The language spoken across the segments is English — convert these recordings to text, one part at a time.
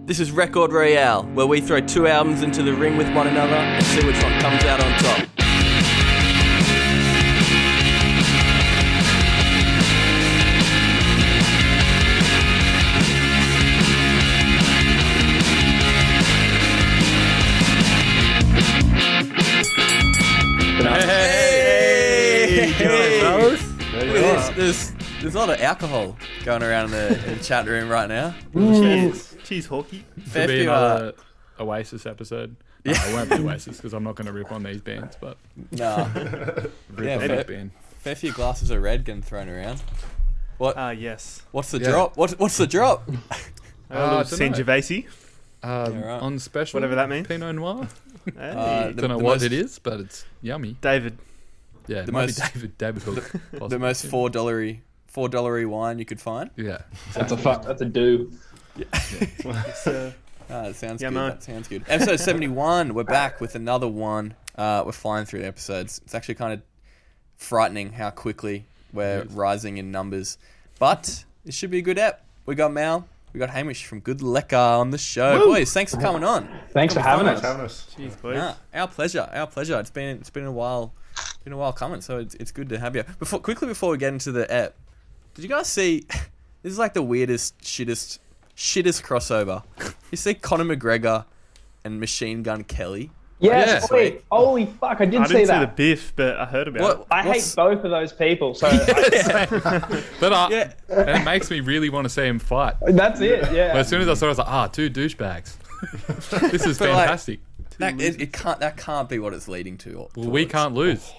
This is Record Royale, where we throw two albums into the ring with one another and see which one comes out on top. There's a lot of alcohol going around in the chat room right now. Cheese hawky. Could be another Oasis episode. No, it won't be Oasis because I'm not going to rip on these bands, but nah. Fair few glasses of red getting thrown around. What? Yes. What's the drop? What's the drop? Sangiovese. Right. On special, whatever that means. Pinot Noir. Hey. Don't know what it is, but it's yummy. David. Yeah, The it might most- be David Hook. The possibly. most $4 wine you could find. Yeah. That's a do. That sounds Yeah, good. man. That sounds good. Episode 71. We're back with another one. We're flying through the episodes. It's actually kind of frightening how quickly we're rising in numbers. But it should be a good ep. We got Mal. We got Hamish from Good Lekker on the show. Woo! Boys, thanks for coming on. Thanks for having us. Jeez, boys. Nah, our pleasure. Our pleasure. It's been a while. Been a while coming, so it's good to have you. Before we get into the ep, did you guys see? This is like the weirdest, shittest crossover. You see Conor McGregor and Machine Gun Kelly. Yes, Yeah. wait, holy fuck, I didn't I see didn't see that. the biff, but I heard about it. I hate both of those people, so But Yeah. and it makes me really want to see him fight. that's it, yeah. But as soon as I saw it, I was like, two douchebags. This is But, like, fantastic. That can't be what it's leading to. Well, we can't lose.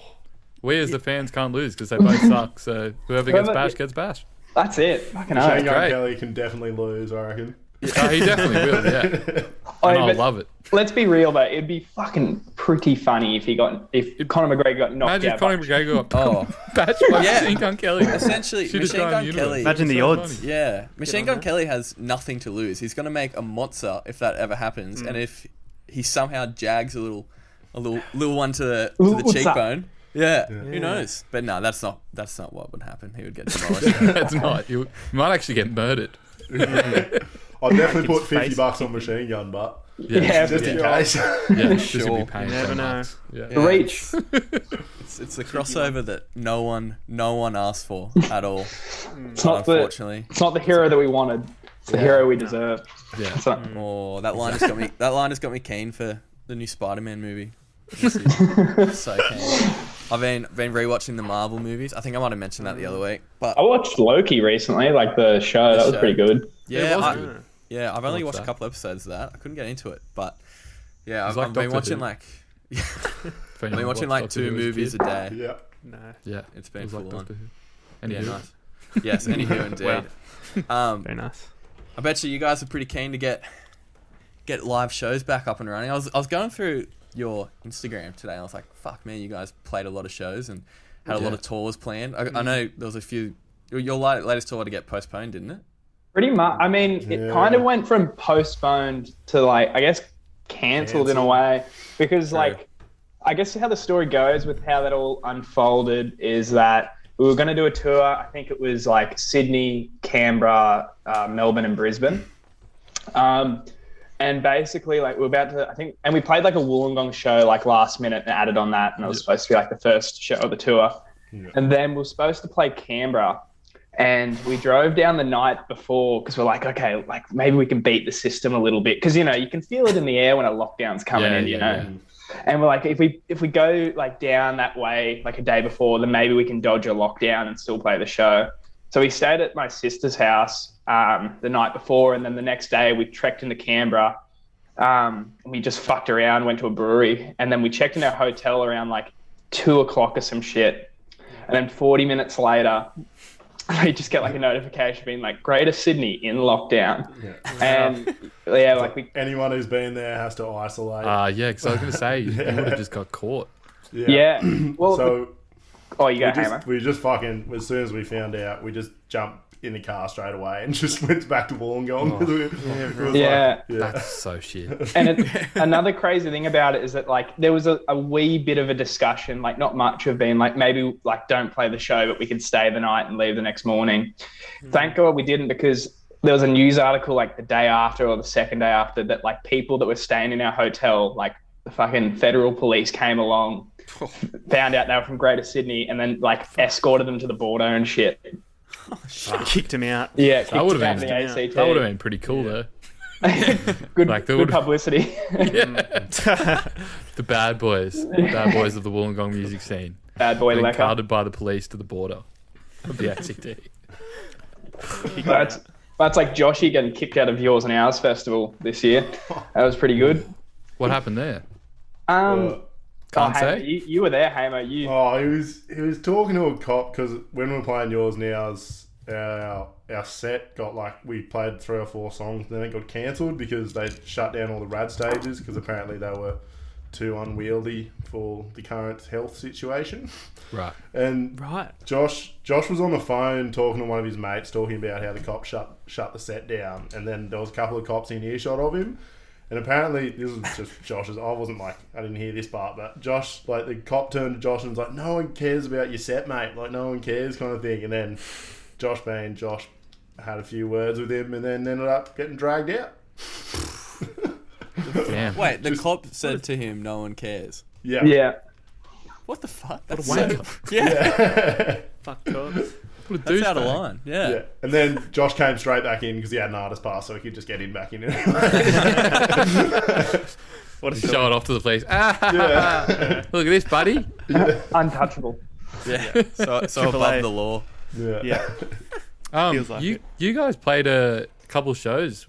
We as the fans can't lose because they both suck. So whoever gets bashed gets bashed. That's it. Fucking Shane hell. Great. Gun Kelly can definitely lose, I reckon. Oh, he definitely will, yeah. And I'll but love it. Let's be real though, it'd be fucking pretty funny if Conor McGregor got knocked Imagine out. if Conor McGregor got Oh, bashed by Yeah. Machine Gun Kelly. essentially, Should've Machine gone Gun universe. Kelly. Imagine the So odds. funny. Yeah, Machine on Gun that. Kelly has nothing to lose. He's gonna make a mozza if that ever happens, and if he somehow jags a little one to the What's that? cheekbone. Yeah, who knows? But no, that's not what would happen. He would get demolished. That's not. You might actually get murdered. I'll definitely put his face. $50 on Machine Gun, but Yeah, just in case. Yeah, this would Sure. be paying Never so know. much. Yeah. Yeah. Reach. It's the crossover that no one asked for at all. It's not the Unfortunately. hero that we wanted. It's the hero we deserve. Yeah. So, Oh, that line has got me keen for the new Spider-Man movie. So keen. I've been rewatching the Marvel movies. I think I might have mentioned that the other week, but I watched Loki recently, like the show. That was show. pretty good. yeah, was I- good. yeah, I've only I watched watched a couple episodes of that. I couldn't get into it, but yeah, It's I've like been Doctor watching Who. like If anyone I've been watching watched like Doctor 2 Who as a movies a kid. day. Yeah. No. Yeah, It's been it was like full on. Doctor Who. Yeah, Anywho. nice. Yes, anywho, indeed. Very nice. I bet you guys are pretty keen to get live shows back up and running. I was going through your Instagram today and I was like, fuck man, you guys played a lot of shows and had a lot of tours planned. I know there was a few. Your latest tour to get postponed, didn't it? Pretty much. I mean, it kind of went from postponed to like, I guess, cancelled in a way because like, I guess how the story goes with how that all unfolded is that we were going to do a tour. I think it was like Sydney, Canberra, Melbourne and Brisbane. And basically like we were about to, I think, and we played like a Wollongong show like last minute and added on that. And it was supposed to be like the first show of the tour. Yeah. And then we were supposed to play Canberra. And we drove down the night before because we're like, okay, like maybe we can beat the system a little bit. Because, you know, you can feel it in the air when a lockdown's coming in, you know. And we're like, if we go like down that way like a day before, then maybe we can dodge a lockdown and still play the show. So we stayed at my sister's house the night before. And then the next day we trekked into Canberra. And we just fucked around, went to a brewery. And then we checked in our hotel around like 2:00 or some shit. And then 40 minutes later, we just get like a notification being like Greater Sydney in lockdown. And yeah, like Anyone who's been there has to isolate. Yeah, because I was going to say, you would have just got caught. yeah. Well, So you go, Hammer. we just fucking, as soon as we found out, we just jumped in the car straight away and just went back to Wollongong. It was Yeah. That's so shit. And another crazy thing about it is that like there was a wee bit of a discussion, like not much of being like maybe like don't play the show, but we could stay the night and leave the next morning. Thank God we didn't because there was a news article like the day after or the second day after that like people that were staying in our hotel, like the fucking federal police came along, found out they were from Greater Sydney, and then like escorted them to the border and shit. Kicked him out. Yeah, that would have been been pretty cool though. good, like, good publicity. The bad boys of the Wollongong music scene. Bad boy being Lekker. carted by the police to the border of the ACT. That's like Joshy getting kicked out of Yours and Ours festival this year. That was pretty good. What happened there? Can't say. You were there, Hamo. He was talking to a cop because when we were playing Yours and Ours, our set got like, we played 3 or 4 songs, then it got cancelled because they shut down all the rad stages because apparently they were too unwieldy for the current health situation. Right. And Josh was on the phone talking to one of his mates, talking about how the cops shut the set down, and then there was a couple of cops in earshot of him. And apparently, this was just Josh's. I didn't hear this part, but Josh, like, the cop turned to Josh and was like, "No one cares about your set, mate. Like, no one cares," kind of thing. And then Josh had a few words with him, and then ended up getting dragged out. Damn. Wait, the cop said to him, "No one cares." Yeah. Yeah. What the fuck? What a That's wanker. Yeah. Fuck cops. What a That's out of douchebag. line. Yeah. And then Josh came straight back in because he had an artist pass, so he could just get in back in anyway. What a Show it off to the police. Look at this, buddy. Untouchable. Yeah. So Triple above A. the law. Yeah. Feels like it. You guys played a couple shows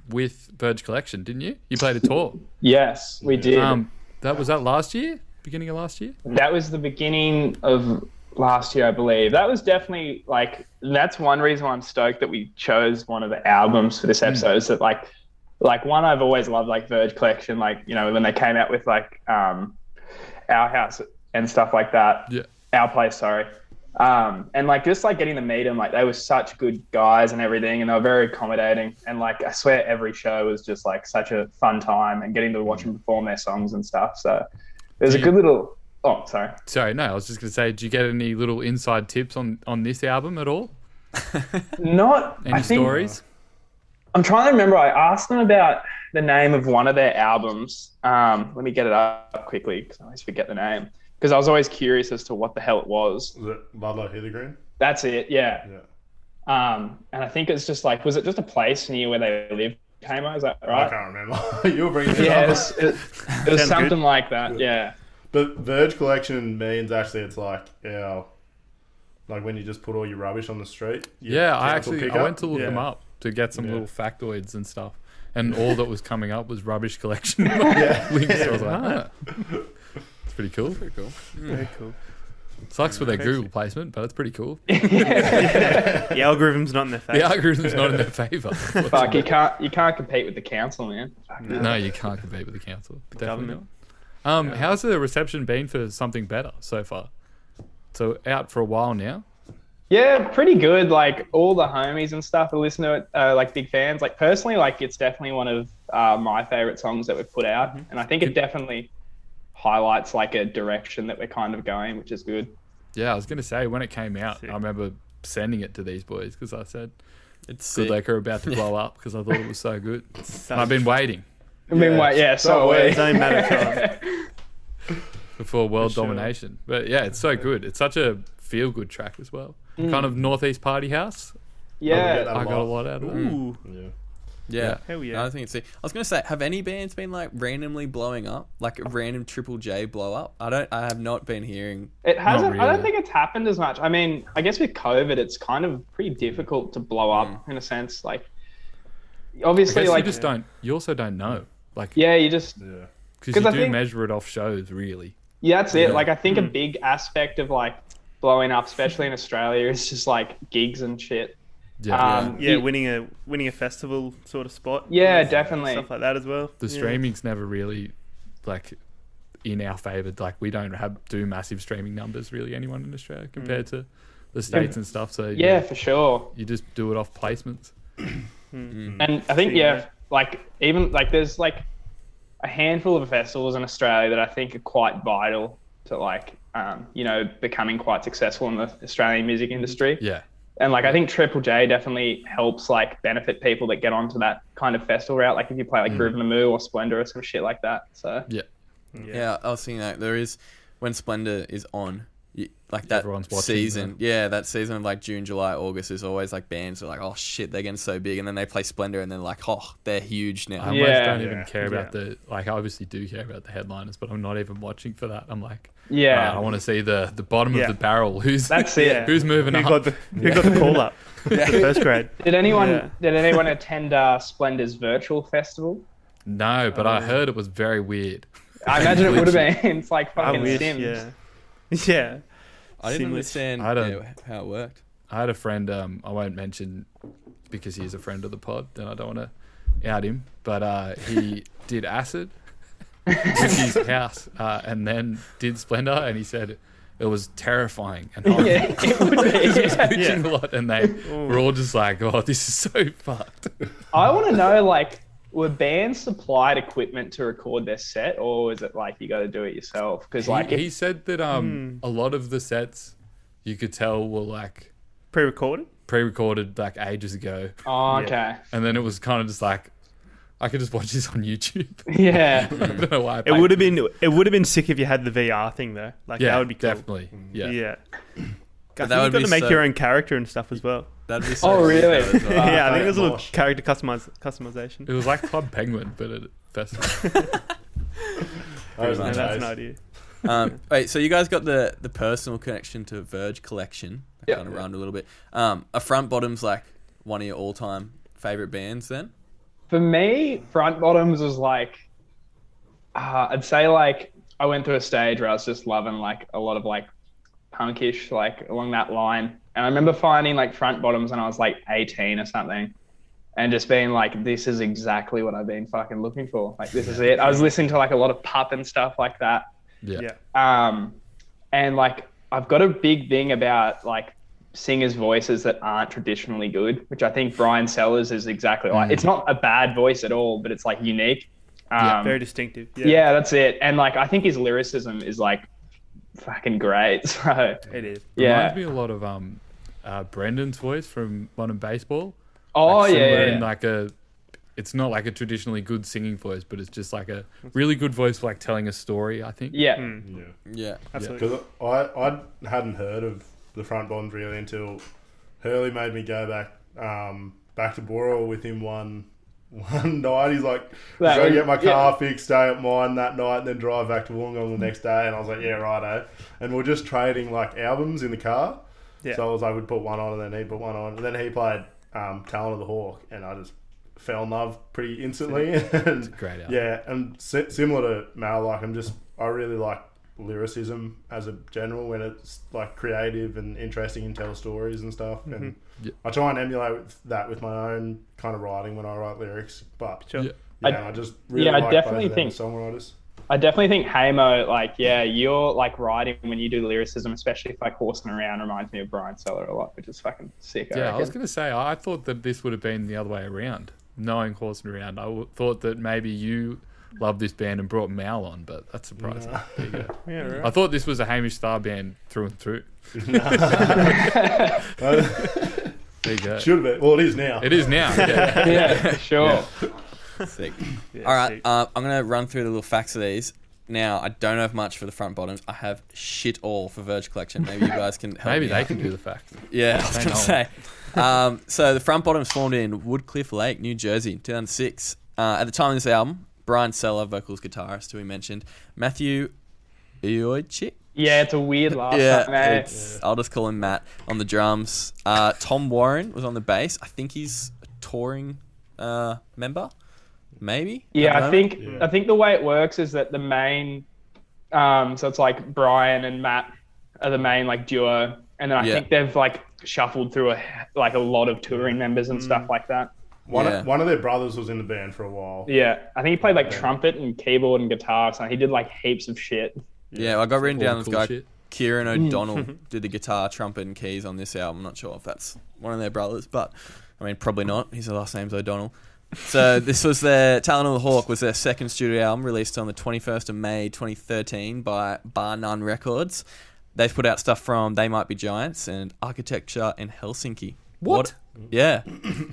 with Verge Collection, didn't you? You played a tour. Yes, we did. Was that last year? Beginning of last year? That was the beginning of last year, I believe. That was definitely like, that's one reason why I'm stoked that we chose one of the albums for this episode. Is that like one, I've always loved like Verge Collection, like, you know, when they came out with like Our House and stuff like that. Yeah. Our Place, sorry. And like just like getting to meet them, like they were such good guys and everything, and they were very accommodating, and like I swear every show was just like such a fun time, and getting to watch them perform their songs and stuff. So there's a good little Sorry, no, I was just going to say, did you get any little inside tips on this album at all? Any stories? I'm trying to remember. I asked them about the name of one of their albums. Let me get it up quickly because I always forget the name. Because I was always curious as to what the hell it was. Was it Ludlow Heathergreen? That's it, yeah. And I think it's just like, was it just a place near where they lived, Hamo? Is that right? I can't remember. You were bringing it Yeah, up. it was something good. like that, yeah. But Verge Collection means actually it's like like when you just put all your rubbish on the street. I went to look them up to get some Yeah. little factoids and stuff, and all that was coming up was rubbish collection links. So I was like, it's pretty cool. Pretty cool. Very cool. Sucks for their Google placement, but it's pretty cool. The algorithm's not in their The favour. algorithm's not in their favour. Fuck, you can't compete with the council, man. No, you can't compete with the council. Definitely government. not. How's the reception been for Something Better so far? So out for a while now. Yeah, pretty good. Like all the homies and stuff who listen to it, like big fans. Like personally, like it's definitely one of my favorite songs that we've put out, and I think it definitely highlights like a direction that we're kind of going, which is good. Yeah, I was gonna say when it came out, Sick. I remember sending it to these boys because I said It's Good sick. Lekker about to blow up because I thought it was so good. So And I've been waiting I mean, so are we. It's only a matter of time. before world sure. domination. But yeah, it's so good. It's such a feel good track as well. Kind of Northeast Party House. Yeah, that I got a lot out of it. Ooh. Yeah. Yeah. Hell yeah. I think it's sick. I was gonna say, have any bands been like randomly blowing up, like a random Triple J blow up? I have not been hearing. it hasn't. I really. don't think it's happened as much. I mean, I guess with COVID, it's kind of pretty difficult to blow up in a sense. Like, I obviously, guess like you just don't. You also don't know, like, yeah, you just Yeah. because you 'cause I do think- measure it off shows, really. that's it. Yeah. Like, I think a big aspect of like blowing up, especially in Australia, is just like gigs and shit. Yeah, Yeah, winning a festival sort of spot. Yeah, definitely. Stuff like that as well. the Yeah. streaming's never really like in our favour. Like we don't do massive streaming numbers really. Anyone in Australia compared to the States and stuff. So Yeah, for sure. you just do it off placements. And I think like even like there's like a handful of festivals in Australia that I think are quite vital to like becoming quite successful in the Australian music industry. Yeah, And like I think Triple J definitely helps like benefit people that get onto that kind of festival route. Like if you play like Groove the Moo or Splendor or some shit like that. So Yeah, I was thinking that there is when Splendor is on, like that Everyone's watching season. that. Yeah, that season of like June, July, August is always like bands are like, oh shit, they're getting so big, and then they play Splendor, and they're like, oh, they're huge now. I almost Yeah. don't even Yeah. care about the like. I obviously do care about the headliners, but I'm not even watching for that. I'm like, yeah, I want to see the bottom Yeah. of the barrel. Who's that's it. Yeah. who's moving Who up? got the call up? The first grade. Did anyone Yeah. attend Splendor's virtual festival? No, but I heard it was very weird. I imagine it would have been. It's like I fucking wish. Sims. Yeah. Yeah. I didn't Seamless. understand I don't- how it worked. I had a friend. I won't mention because he's a friend of the pod, and I don't want to out him. But he did acid with his house, and then did Splendor, and he said it was terrifying and horrible. Yeah, it would be. He was Yeah. preaching a lot, and they were all just like, "Oh, this is so fucked." I want to know, like, were bands supplied equipment to record their set, or is it like you got to do it yourself? Because like, He said that a lot of the sets you could tell were like Pre-recorded. pre-recorded like ages ago, oh, okay, and then it was kind of just like I could just watch this on YouTube. yeah, I don't know why. I It paid- would have been sick if you had the VR thing though. Like yeah, that would be cool. definitely. Yeah. Yeah. But I that think you've would got be to make so- your own character and stuff as well. That'd be so Oh, sick, really? though, as well. Yeah, I think there's a little Mosh. character customization. It was like Club Penguin, but at a festival. That was much. nice. That's an idea. Wait, so you guys got the personal connection to Verge Collection. Yeah. Kind of rhymed a little bit. A Front Bottom's like one of your all-time favorite bands then? For me, Front Bottoms was like, I'd say like I went through a stage where I was just loving like a lot of like punkish, like along that line. And I remember finding like Front Bottoms when I was like 18 or something, and just being like, this is exactly what I've been fucking looking for. Like, this is it. I was listening to like a lot of Pup and stuff like that. Yeah. And like I've got a big thing about like singers' voices that aren't traditionally good, which I think Brian Sellers is exactly like. It's not a bad voice at all, but it's like unique. Very distinctive. Yeah, that's it. And like I think his lyricism is like fucking great. So It is. yeah. Reminds me a lot of Brendan's voice from Modern Baseball. Oh Like, similar yeah. in like it's not like a traditionally good singing voice, but it's just like a really good voice for like telling a story, I think. Yeah. Yeah. Yeah. Absolutely. Because I hadn't heard of the Front Bottoms really until Hurley made me go back to Boral with him one night. He's like, go get my car fixed, stay at mine that night, and then drive back to Wollongong the next day. And I was like, yeah, righto. And we're just trading like albums in the car. Yeah. So I was like, we'd put one on, and then he'd put one on, and then he played Talon of the Hawk, and I just fell in love pretty instantly. And Great album. yeah, and similar to Mal, like I really like lyricism as a general when it's like creative and interesting and tell stories and stuff. And Yeah. I try and emulate that with my own kind of writing when I write lyrics. But Sure. Yeah. I just really I like definitely both of them think- as songwriters. I definitely think Hamo, like, yeah, you're like writing when you do lyricism, especially if like Horsing Around reminds me of Brian Seller a lot, which is fucking sick. Yeah, I was reckon. going to say, I thought that this would have been the other way around. Knowing Horsing Around, thought that maybe you loved this band and brought Mal on, but that's surprising. No. There you go. Yeah, right. I thought this was a Hamish Starr band through and through. There you go. Should have been. Well, it is now. It is now. Yeah. Yeah, for sure. Sick. Yeah, All right, sick. I'm going to run through the little facts of these. Now, I don't have much for the Front Bottoms. I have shit all for Verge Collection. Maybe you guys can help Maybe me they out. can do the facts. Yeah, I was They going to know. say. So the Front Bottoms formed in Woodcliff Lake, New Jersey, 2006. At the time of this album, Brian Seller, vocals, guitarist, who we mentioned, Matthew Iojcik. Yeah, it's a weird last name, mate. I'll just call him Matt on the drums. Tom Warren was on the bass. I think he's a touring member, maybe. Yeah, At I the think moment. Yeah. I think the way it works is that the main, so it's like Brian and Matt are the main like duo, and then I Yeah. think they've like shuffled through a lot of touring members and stuff like that. One Yeah. of their brothers was in the band for a while. Yeah, I think he played like trumpet and keyboard and guitar, so he did like heaps of shit. Yeah, I got written All down the this cool guy, shit. Kieran O'Donnell, did the guitar, trumpet, and keys on this album. I'm not sure if that's one of their brothers, but I mean, probably not. His last name's O'Donnell. So this was their Talon of the Hawk was their second studio album released on the 21st of May 2013 by Bar None Records. they've put out stuff from They Might Be Giants and Architecture in Helsinki. What? Yeah.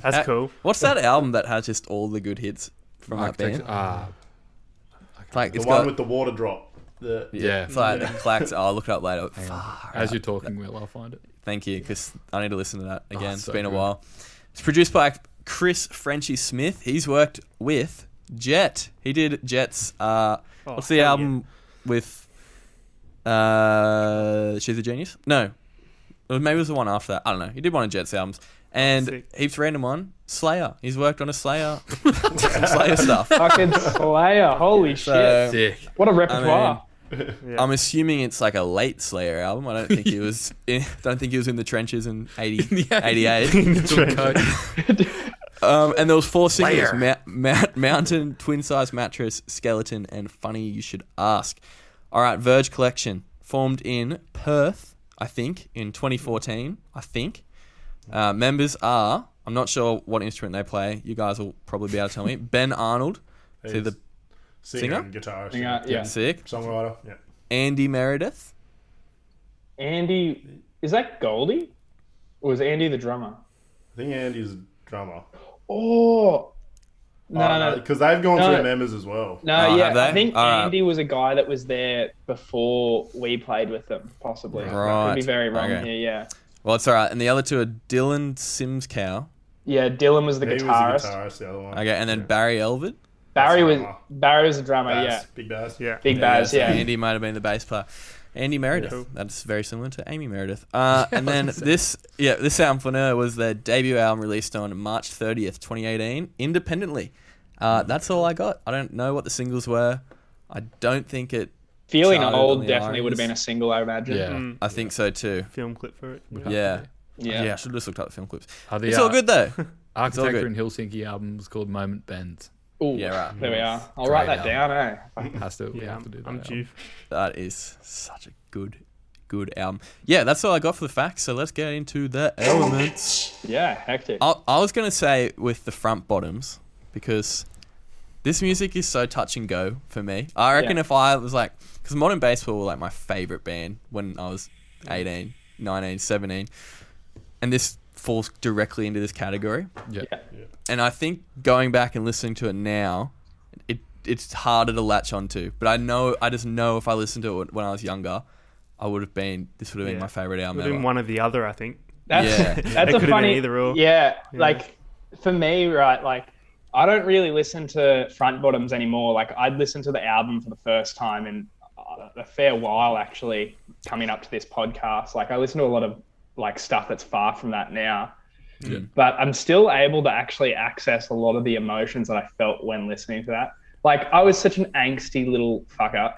That's cool. What's that album that has just all the good hits from that band? Like The it's one got with the water drop. Yeah. It's like Clacks. I'll look it up later. As you're talking, Will, I'll find it. Thank you, because I need to listen to that again. It's so been a good. while. It's produced by Chris Frenchie Smith. He's worked with Jet. He did Jet's. What's the album with? She's a Genius? No, maybe it was the one after that. I don't know. He did one of Jet's albums, and Sick. heaps random one. Slayer. He's worked on a Slayer, some Slayer stuff. Fucking Slayer. Holy shit. Sick. What a repertoire. Yeah. I'm assuming it's like a late Slayer album. I don't think he was. Don't think he was in the trenches in 88. And there was 4 singles: Mountain, Twin Size Mattress, Skeleton, and Funny You Should Ask. All right, Verge Collection formed in Perth, I think, in 2014. I think members are. I'm not sure what instrument they play. You guys will probably be able to tell me. Ben Arnold, He's the singer, singer? and guitarist, Yeah. sick. songwriter. Yeah, Andy Meredith. Andy, is that Goldie? Or was Andy the drummer? I think Andy's drummer. Oh. No. because they've gone No. through members as well. No, Oh, yeah. have they? I think All right. Andy was a guy that was there before we played with them, possibly. I Right. could be very wrong Okay. here, yeah. Well, it's all right. And the other two are Dylan Simscow. Yeah, Dylan was the He was guitarist. the guitarist, the other one. Okay, and then Barry Elvid. Barry was Drummer. the drummer, Baz, Big Baz. Yeah. Big Baz, so yeah. Andy might have been the bass player. Andy Meredith. Cool. That's very similar to Amy Meredith. And then this album, Flaneur, was their debut album released on March 30th, 2018, independently. That's all I got. I don't know what the singles were. I don't think it. Feeling charted on Old the definitely would have Iris. been a single, I imagine. Yeah. I think so too. Film clip for it. Yeah. Yeah. I should have just looked up the film clips. The, It's all good though. Architecture good. in Helsinki album was called Moment Bends. Ooh, Yeah, right. There we are. I'll Great write that album. down, eh? Has to. We Yeah, have to do that. I'm album. due. That is such a good album. Yeah, that's all I got for the facts. So let's get into the elements. Yeah, hectic. I was gonna say with the front bottoms because this music is so touch and go for me. I reckon Yeah. if I was like, because Modern Baseball were like my favorite band when I was 18, 19, 17, and this falls directly into this category. Yeah. And I think going back and listening to it now, it's harder to latch onto. But I just know if I listened to it when I was younger, this would have been my favorite album Would have been ever. one or the other, I think. That's Yeah. that's It a could have funny been either or. Yeah, like for me, right, like I don't really listen to front bottoms anymore. Like I'd listen to the album for the first time in a fair while actually coming up to this podcast. Like I listen to a lot of like stuff that's far from that now. But I'm still able to actually access a lot of the emotions that I felt when listening to that. Like I was such an angsty little fucker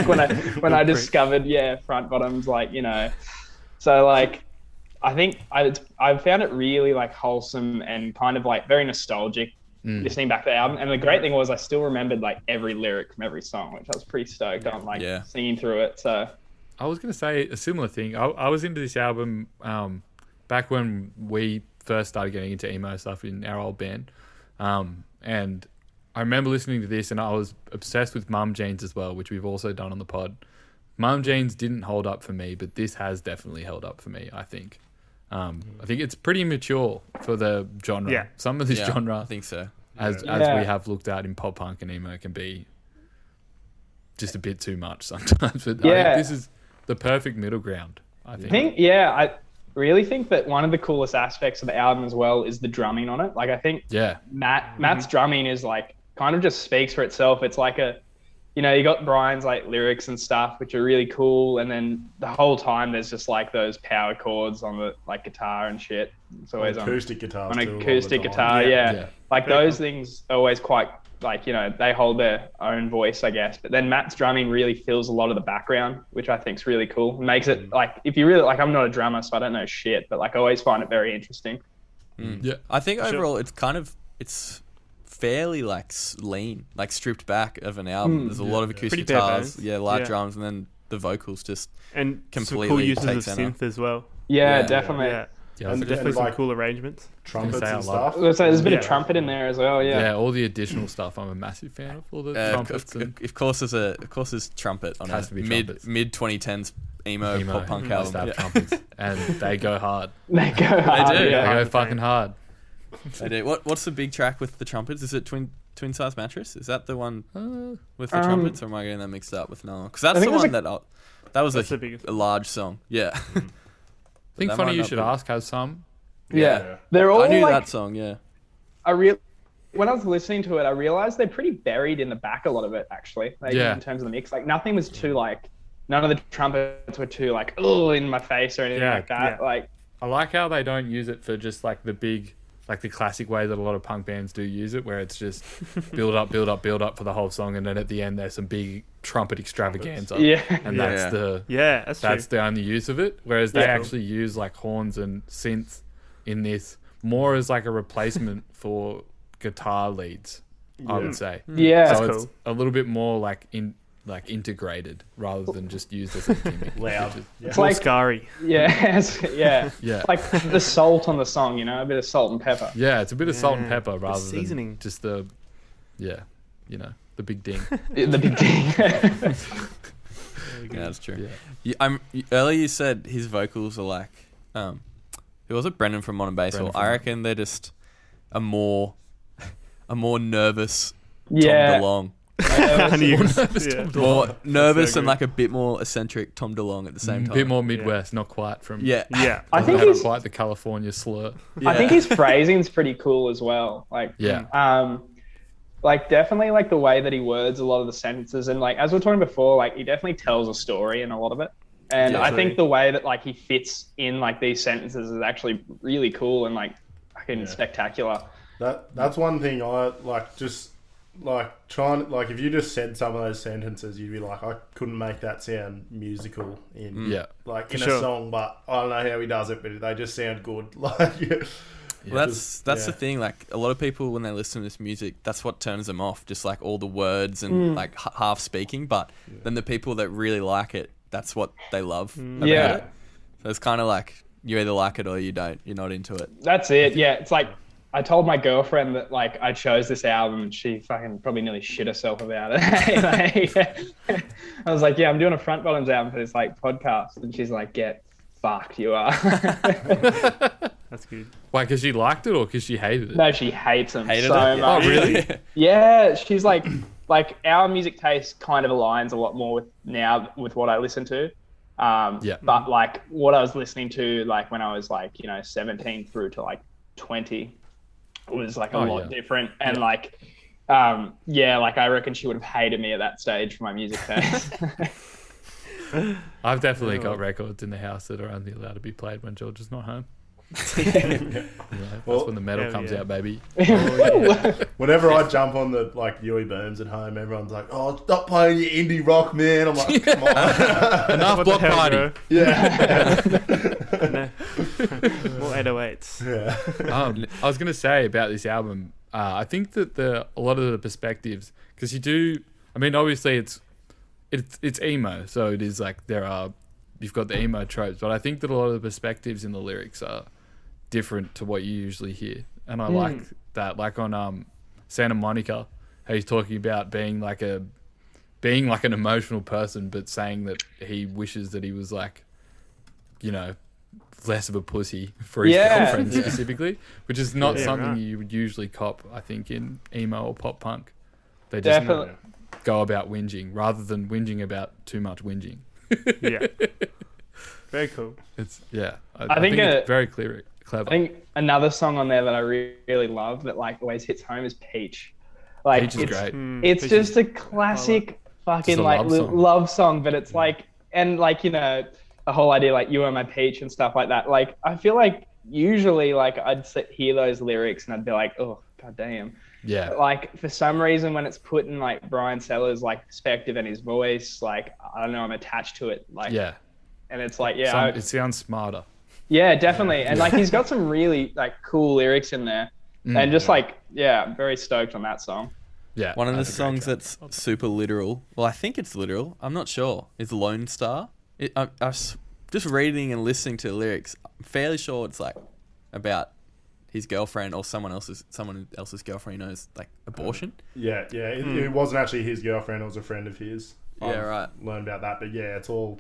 like when I discovered front bottoms, like, you know. So like I think I found it really like wholesome and kind of like very nostalgic listening back to the album. And the great thing was I still remembered like every lyric from every song, which I was pretty stoked on, like singing through it. So I was going to say a similar thing. I was into this album back when we first started getting into emo stuff in our old band. And I remember listening to this and I was obsessed with Mum Jeans as well, which we've also done on the pod. Mum Jeans didn't hold up for me, but this has definitely held up for me, I think. I think it's pretty mature for the genre. Yeah. Some of this I genre, think so. as we have looked at in pop punk and emo, can be just a bit too much sometimes. But I think this is the perfect middle ground, I think. I really think that one of the coolest aspects of the album as well is the drumming on it. Like I think Matt's drumming is like kind of just speaks for itself. It's like you got Brian's like lyrics and stuff, which are really cool. And then the whole time there's just like those power chords on the like guitar and shit. It's always acoustic guitars on too, a lot of acoustic the guitar. time. Yeah. Like those things are always quite like, you know, they hold their own voice, I guess. But then Matt's drumming really fills a lot of the background, which I think is really cool. It makes it like, if you really like, I'm not a drummer, so I don't know shit, but like I always find it very interesting. Yeah. I think overall it's fairly like lean, like stripped back of an album. There's a lot of acoustic Pretty bare guitars, bones. light Yeah. drums, and then the vocals just And completely some cool uses take of center. synth as well. Yeah, Yeah. definitely. Yeah. Yeah, And- Definitely some like- cool arrangements. trumpets say I and love- stuff. So there's a bit of Yeah. trumpet in there as well. Yeah. all the additional stuff. I'm a massive fan of all the trumpets and of course, there's trumpet on Has a to be mid trumpets. 2010s emo pop punk must album. have trumpets, and they go hard. They go hard. do. They Yeah. go fucking hard. They do. What's the big track with the trumpets? Is it twin size mattress? Is that the one with the trumpets, or am I getting that mixed up with no? Because that's think the there's one that was That's the biggest. a large song. Yeah. I think That Funny might You not Should be- Ask has some. Yeah. They're all I knew like, that song. Yeah. when I was listening to it, I realized they're pretty buried in the back, a lot of it, actually. Like, Yeah. in terms of the mix. Like, nothing was too, like, none of the trumpets were too, like, oh, in my face or anything Yeah, like that. yeah. Like, I like how they don't use it for just like the big, like the classic way that a lot of punk bands do use it, where it's just build up for the whole song, and then at the end there's some big trumpet extravaganza. yeah. And Yeah. that's the Yeah, that's true. the only use of it. Whereas they Yeah. actually use like horns and synths in this more as like a replacement for guitar leads, I would say. Yeah. So That's it's cool. a little bit more like integrated rather than just used as a gimmick. Loud. which is- Yeah. It's like- scary. Yeah. yeah. Yeah. Like the salt on the song, you know, a bit of salt and pepper. Yeah, it's a bit of salt and Yeah. pepper rather seasoning. than just the the big ding. The big thing. Yeah, that's true. Yeah. Earlier you said his vocals are like, who was it? Brendan from Modern Baseball. Brendan from I reckon they're just a more nervous yeah. Tom DeLonge. And you- nervous yeah. Tom More nervous so and good. like a bit more eccentric Tom DeLonge at the same A time. bit more Midwest, not quite from. Yeah. Yeah. I Doesn't think have he's quite the California slur. I think his phrasing's pretty cool as well. Like, Yeah. like definitely like the way that he words a lot of the sentences, and like as we were talking before, like he definitely tells a story in a lot of it. And Yeah, I true. think the way that like he fits in like these sentences is actually really cool and like fucking Yeah. spectacular. That's one thing I like. Just like trying, like if you just said some of those sentences, you'd be like, I couldn't make that sound musical in Yeah. like in For sure. a song, but I don't know how he does it, but they just sound good. Like, Well, that's the yeah. thing. Like a lot of people, when they listen to this music, that's what turns them off. Just like all the words and like half speaking. But then the people that really like it, that's what they love about Yeah. it. So it's kind of like you either like it or you don't. You're not into it. That's it. Yeah, it's like I told my girlfriend that like I chose this album, and she fucking probably nearly shit herself about it. Like, I was like, yeah, I'm doing a Front Bottoms album for this like podcast, and she's like, get fucked, you are. That's good. Why? Because she liked it or because she hated it? No, she hates them Hated so it? much. Oh, really? Yeah, she's like our music taste kind of aligns a lot more with what I listen to. Yeah. But like what I was listening to like when I was like 17 through to like 20 was like a lot different, and like like I reckon she would have hated me at that stage for my music taste. I've definitely got records in the house that are only allowed to be played when George is not home. That's Well, when the metal hell comes yeah. out, baby. whenever I jump on the like Yui Booms at home, everyone's like, "Oh, stop playing your indie rock, man!" I'm like, "Come on." Enough What the block hell, party. bro? Yeah. More 808s. Yeah. I was going to say about this album, I think that a lot of the perspectives, because you do, I mean, obviously it's emo, so it is like you've got the emo tropes, but I think that a lot of the perspectives in the lyrics are different to what you usually hear, and I like that. Like on Santa Monica, how he's talking about being like an emotional person, but saying that he wishes that he was like, less of a pussy for his girlfriend specifically, which is not something right. you would usually cop, I think, in emo or pop punk. They just Definitely. go about whinging rather than whinging about too much whinging. Yeah. Very cool. It's I think think it's very clever. I think another song on there that I really love that like always hits home is Peach. Like Peach is it's great. it's Peach just is- a classic fucking Just a like love song. but it's like, and like the whole idea like you are my peach and stuff like that. Like I feel like usually like I'd hear those lyrics and I'd be like, oh god damn. Yeah. But, like for some reason when it's put in like Brian Sellers like perspective and his voice, like I don't know, I'm attached to it. Like Yeah. and it's like It sounds smarter. yeah, definitely. And like he's got some really like cool lyrics in there. And just like, I'm very stoked on that song. Yeah. One of the that's a great songs track. that's super literal. Well, I think it's literal. I'm not sure. Is Lone Star? just reading and listening to the lyrics, I'm fairly sure it's like about his girlfriend or someone else's girlfriend, he knows, like abortion. Yeah. It wasn't actually his girlfriend; it was a friend of his. Yeah, right. Learned about that, but yeah, it's all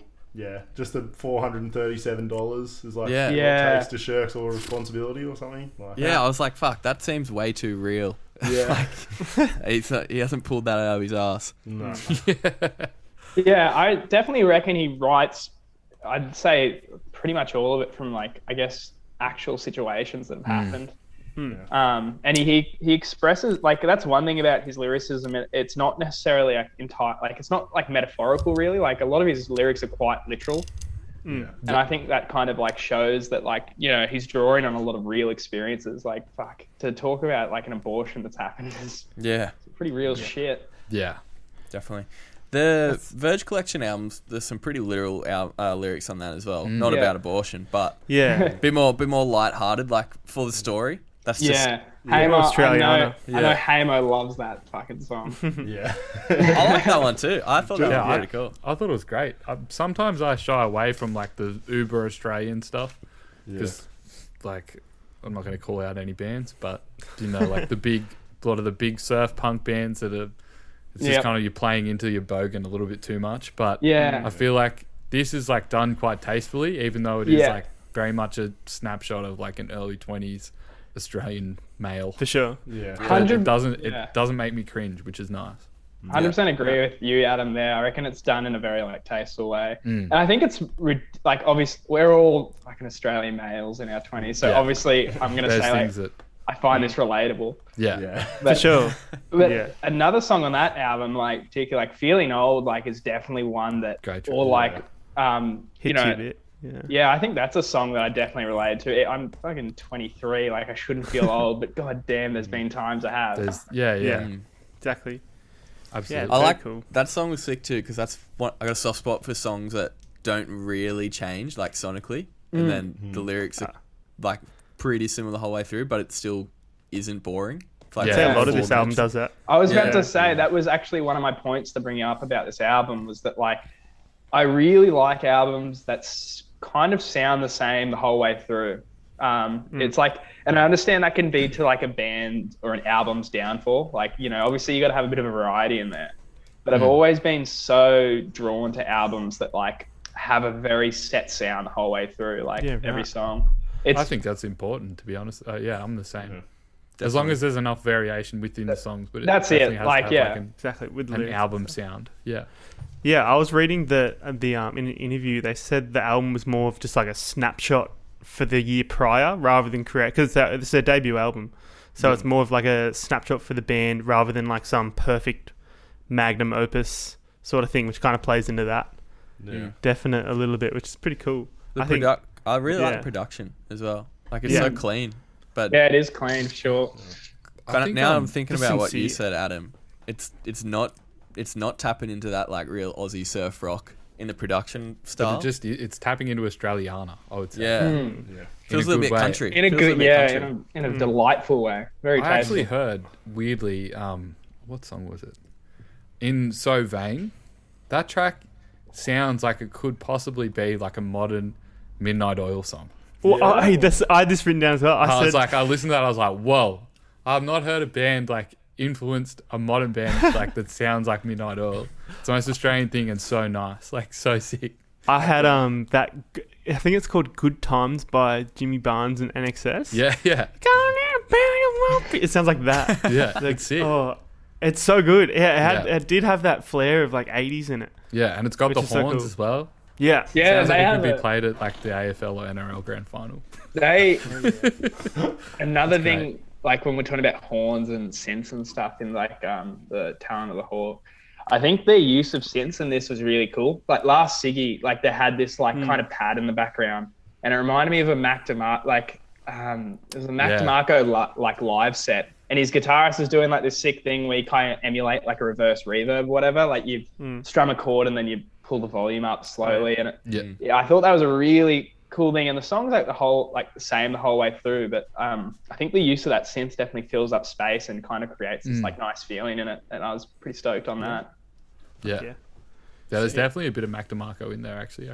just the $437 is like Yeah. what Yeah. it takes to shirk all responsibility or something. Like, Yeah, I was like, fuck, that seems way too real. Yeah. He hasn't pulled that out of his ass. No. Yeah, I definitely reckon he writes, I'd say pretty much all of it from like, I guess, actual situations that have happened. And he expresses, like, that's one thing about his lyricism. It's not necessarily like entire, like it's not like metaphorical really. Like a lot of his lyrics are quite literal. And I think that kind of like shows that, like, you know, he's drawing on a lot of real experiences. Like, fuck, to talk about like an abortion that's happened is pretty real shit. Yeah. Definitely. The Verge Collection albums, there's some pretty literal lyrics on that as well. Not Yeah. about abortion, but Yeah. a bit more lighthearted, like for the story. That's just Hamo, Australiana. I know Hamo loves that fucking song. Yeah. I like that one too. I thought that Yeah, was really cool. I thought it was great. Sometimes I shy away from like the uber Australian stuff because, like, I'm not going to call out any bands, but you know, like a lot of the big surf punk bands that are, it's just kind of you're playing into your bogan a little bit too much. But I feel like this is like done quite tastefully, even though it is like very much a snapshot of like an early 20s Australian male. For sure. Yeah. But it doesn't make me cringe, which is nice. 100% agree with you, Adam, there. I reckon it's done in a very like tasteful way. And I think it's like, obviously we're all fucking Australian males in our 20s, so obviously I'm going to say like, I find this relatable. Yeah. But, For sure. But another song on that album, like particularly like Feeling Old, like is definitely one that, Great or like, you Hits you a know, bit. yeah, I think that's a song that I definitely related to. I'm fucking 23, like I shouldn't feel old, but god damn, there's been times I have. Exactly. Absolutely. I like cool. that song was sick too because that's what I got a soft spot for songs that don't really change like sonically, and then the lyrics are like pretty similar the whole way through, but it still isn't boring. Like, I'd say a lot of this album does that. I was about to say that was actually one of my points to bring up about this album was that like I really like albums that kind of sound the same the whole way through. It's like, and I understand that can be to like a band or an album's downfall. Like, you know, obviously you got to have a bit of a variety in there. But I've always been so drawn to albums that like have a very set sound the whole way through, like every song. I think that's important, to be honest. I'm the same. As long as there's enough variation within the songs, but that's it. has Like, to have Exactly. With an lyrics album and stuff. sound. Yeah. Yeah, I was reading in an interview. They said the album was more of just like a snapshot for the year prior, rather than because it's their debut album, so it's more of like a snapshot for the band rather than like some perfect magnum opus sort of thing, which kind of plays into that. Definite a little bit, which is pretty cool. I really like the production as well. Like it's so clean. But yeah, it is clean for sure. Now I'm thinking about what you sincere. said, Adam. It's not tapping into that like real Aussie surf rock in the production style. But it's tapping into Australiana, I would say. Yeah. Feels a little bit way. country. In a Feels good, little bit country. in a delightful way. Very I actually tasteful. heard weirdly, what song was it? In So Vain, that track sounds like it could possibly be like a modern Midnight Oil song. Well, I had this written down as well. I listened to that, I was like, whoa, I've not heard a band like influenced a modern band like that sounds like Midnight Oil. It's the most Australian thing and so nice, like so sick. I had that. I think it's called "Good Times" by Jimmy Barnes and NXS. Yeah. It sounds like that. Yeah, Like, it's sick. oh, it's so good. Yeah, it did have that flair of like 80s in it. Yeah, and it's got Which the is so horns cool. as well. Yeah. Yeah, Sounds they like it have could be played at like the AFL or NRL Grand Final. Another thing, like when we're talking about horns and synths and stuff in like the Talon of the Hawk, I think their use of synths in this was really cool. Like last Siggy, like they had this like kind of pad in the background, and it reminded me of a Mac DeMarco, like it was a Mac DeMarco like live set, and his guitarist is doing like this sick thing where you kind of emulate like a reverse reverb, or whatever. Like you strum a chord and then you pull the volume up slowly, and I thought that was a really cool thing. And the song's like the same the whole way through, but I think the use of that synth definitely fills up space and kind of creates this like nice feeling in it, and I was pretty stoked on that. Yeah, there's definitely a bit of Mac DeMarco in there actually.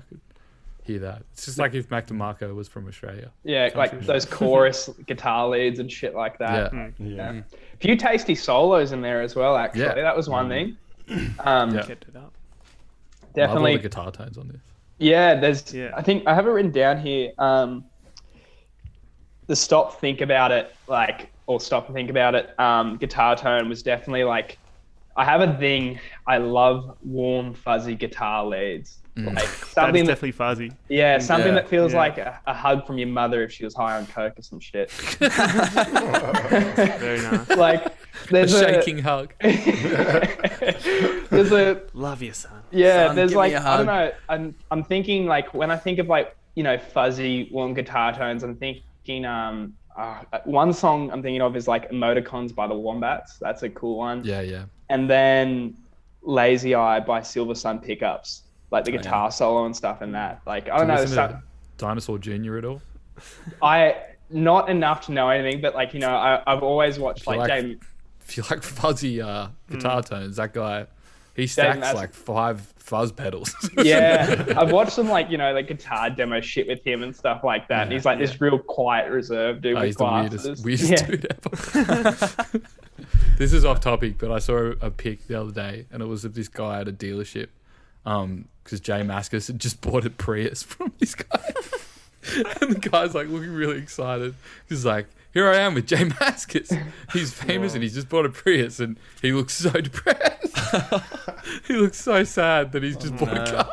hear that. It's just like if Mac DeMarco was from Australia. Yeah, like those chorus guitar leads and shit like that. Yeah. A few tasty solos in there as well, actually. Yeah. That was one thing. Kept it up. Love all Definitely. the guitar tones on this. Yeah, there's. Yeah. I think I have it written down here. The stop, think about it, stop and think about it. Guitar tone was definitely like. I have a thing. I love warm, fuzzy guitar leads. Like That's something that, definitely fuzzy. yeah, something Yeah. that feels Yeah. like a hug from your mother if she was high on coke or some shit. Very nice. Like A there's shaking hug. there's a Love you, son. yeah. Son, there's give like me a I don't hug. know. I'm thinking like when I think of like fuzzy warm guitar tones. I'm thinking one song I'm thinking of is like Emoticons by the Wombats. That's a cool one. Yeah. And then Lazy Eye by Silver Sun Pickups, like the guitar solo and stuff and that. Like I don't know. Listen there's to Dinosaur Jr. at all? I not enough to know anything, but like I've always watched like Jamie. If you like fuzzy guitar tones, that guy, he stacks Mas- like 5 fuzz pedals. Yeah, I've watched some like guitar demo shit with him and stuff like that. And he's like this real quiet, reserved dude with He's the glasses. weirdest dude ever. This is off topic, but I saw a pic the other day, and it was of this guy at a dealership, because Jay Mascis had just bought a Prius from this guy, and the guy's like looking really excited. He's like, "Here I am with Jay Mascis. He's famous, and he's just bought a Prius, and he looks so depressed. He looks so sad that he's just bought a car."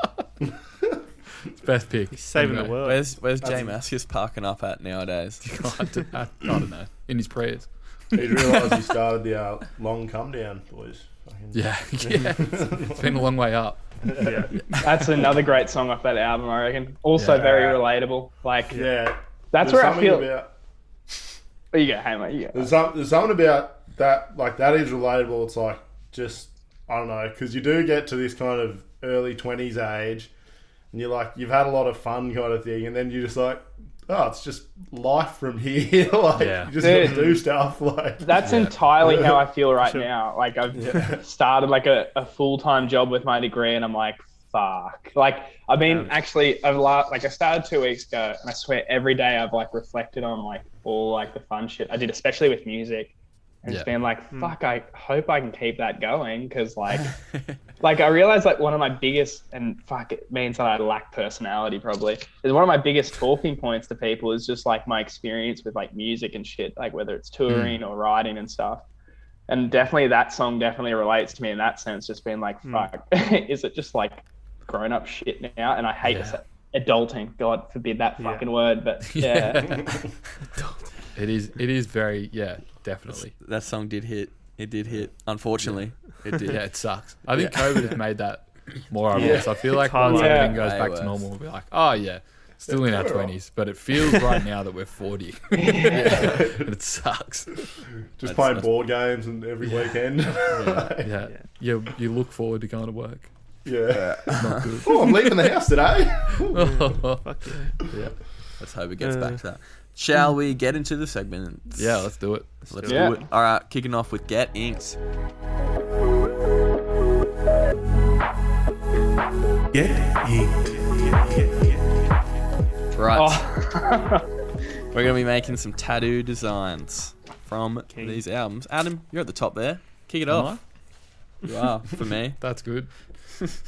It's best pick. He's saving the Anyway. world. Where's Jay Mascis parking up at nowadays? I don't know. In his prayers. He realised he started the long come down, boys. Fucking- Yeah. It's been a long way up. Yeah. That's another great song off that album, I reckon. Also Yeah. very relatable. Like Yeah. that's There's where I something feel. about- Oh, you go, hey mate, you go. There's something about that, like that is relatable. It's like just I don't know, because you do get to this kind of early 20s age, and you're like you've had a lot of fun kind of thing, and then you're just like, oh, it's just life from here. Like Yeah. you just got to Dude. do stuff. Like That's entirely how I feel right Sure. now. Like I've started like a full-time job with my degree, and I'm like, fuck. Like I've been actually I started 2 weeks ago, and I swear every day I've like reflected on like all like the fun shit I did, especially with music, and Yeah. it's been like, fuck. I hope I can keep that going because like, like I realized like one of my biggest, and fuck, it means that I lack personality probably, is one of my biggest talking points to people is just like my experience with like music and shit, like whether it's touring or writing and stuff. And definitely that song definitely relates to me in that sense, just being like, fuck, is it just like grown up shit now? And I hate adulting. God forbid that fucking word, but yeah. It is very, definitely. That song did hit. It did hit. Unfortunately, it did. Yeah, it sucks. I think COVID has made that more obvious. I feel like hard once to- everything goes Way back worse. to normal, we'll be like, oh yeah, still in our 20s. But it feels right now that we're 40. And it sucks. just playing board games and every weekend. Yeah. You look forward to going to work. Yeah. Not good. Oh, I'm leaving the house today. Fuck yeah. Yeah. Let's hope it gets back to that. Shall we get into the segments? Yeah, let's do it. Let's Yeah. do it. All right, kicking off with Get Inked. Get inked. Right. Oh. We're going to be making some tattoo designs from these albums. Adam, you're at the top there. Kick it Am off. You are, for me. That's good.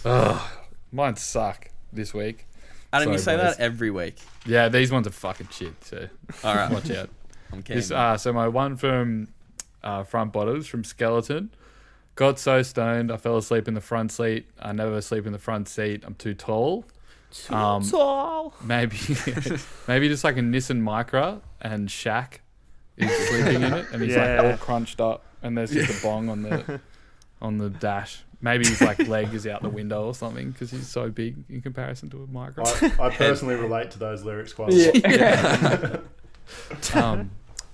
Ugh, mine suck this week. Adam, you say Sorry, boys. that every week. Yeah, these ones are fucking shit, so All right. watch out. I'm keen. This, so my one from Front Bottoms from Skeleton. Got so stoned, I fell asleep in the front seat. I never sleep in the front seat. I'm too tall. Maybe just like a Nissan Micra, and Shaq is sleeping in it, and he's like all crunched up, and there's just a bong on the dash. Maybe his like leg is out the window or something because he's so big in comparison to a Micra. I personally relate to those lyrics quite a lot.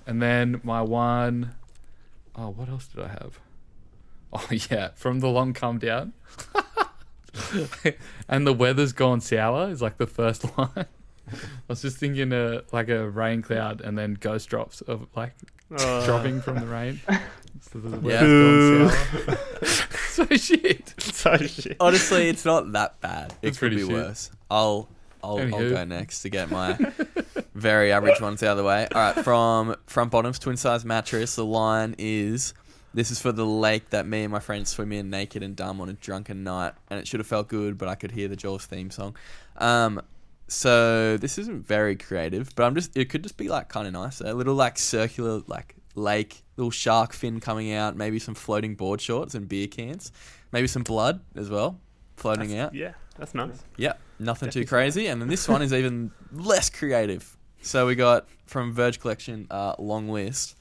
And then my one, what else did I have? Oh yeah, from the long come down. And the weather's gone sour is like the first line. I was just thinking like a rain cloud and then ghost drops of like dropping from the rain. So the weather's gone sour. So shit. So shit. Honestly, it's not that bad. It It's could pretty be shit. worse. I'll I'll Anywho. go next to get my very average ones out of the way. All right, from Front Bottoms Twin Size Mattress, the line is, "This is for the lake that me and my friends swim in naked and dumb on a drunken night, and it should have felt good, but I could hear the Jaws theme song." So this isn't very creative, but it could just be like kind of nice. A little like circular like lake, little shark fin coming out, maybe some floating board shorts and beer cans, maybe some blood as well floating out. Yeah, that's nice. Yep, nothing too crazy. And then this one is even less creative. So we got from Verge Collection, long list.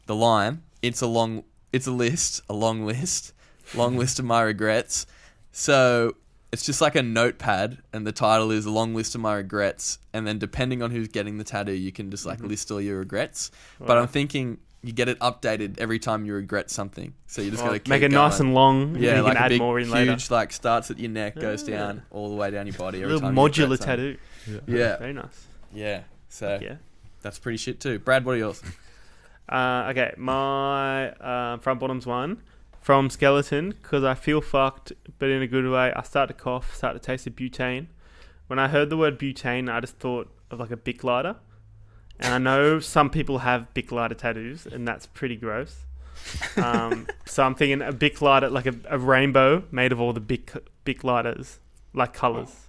The line, it's a long list of my regrets. So it's just like a notepad, and the title is "A Long List of My Regrets." And then depending on who's getting the tattoo, you can just like list all your regrets. But I'm thinking you get it updated every time you regret something. So you just got to keep make it nice and long. yeah, and you like can a add big, more in huge, later. like starts at your neck, goes down all the way down your body. A Every little time you regret modular something. tattoo. Yeah, Very nice. yeah. So Yeah. that's pretty shit too. Brad, what are yours? Okay, my front bottoms one from Skeleton, because I feel fucked, but in a good way. I start to cough, start to taste of butane. When I heard the word butane, I just thought of like a Bic lighter. And I know some people have Bic lighter tattoos, and that's pretty gross. So I'm thinking a Bic lighter, like a rainbow made of all the Bic lighters, like colours.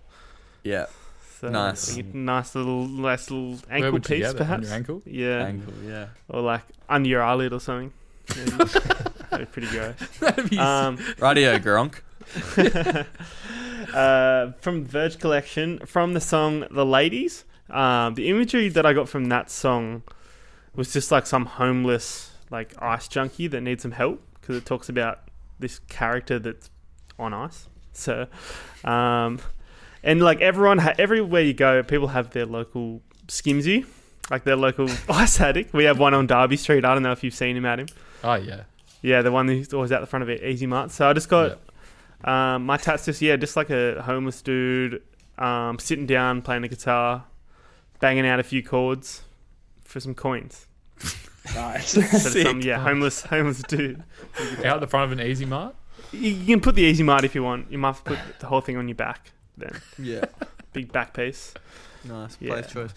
Yeah, So Nice. I think nice little Where ankle would you piece, get it? On perhaps. your ankle? Yeah, angle. Yeah. or like under your eyelid or something. Maybe. That'd be pretty gross. That'd be Radio Gronk. From Verge Collection, from the song "The Ladies." The imagery that I got from that song was just like some homeless, like ice junkie that needs some help, because it talks about this character that's on ice. So, and like everyone, everywhere you go, people have their local skimsy, like their local ice addict. We have one on Derby Street. I don't know if you've seen him, Adam. Oh, yeah. Yeah, the one who's always out the front of it, Easy Mart. So I just got my tats just like a homeless dude sitting down playing the guitar, banging out a few chords for some coins. Nice. So some homeless dude. Out the front of an Easy Mart? You can put the Easy Mart if you want. You might put the whole thing on your back then. Yeah. Big back piece. Nice. Yeah. Place choice.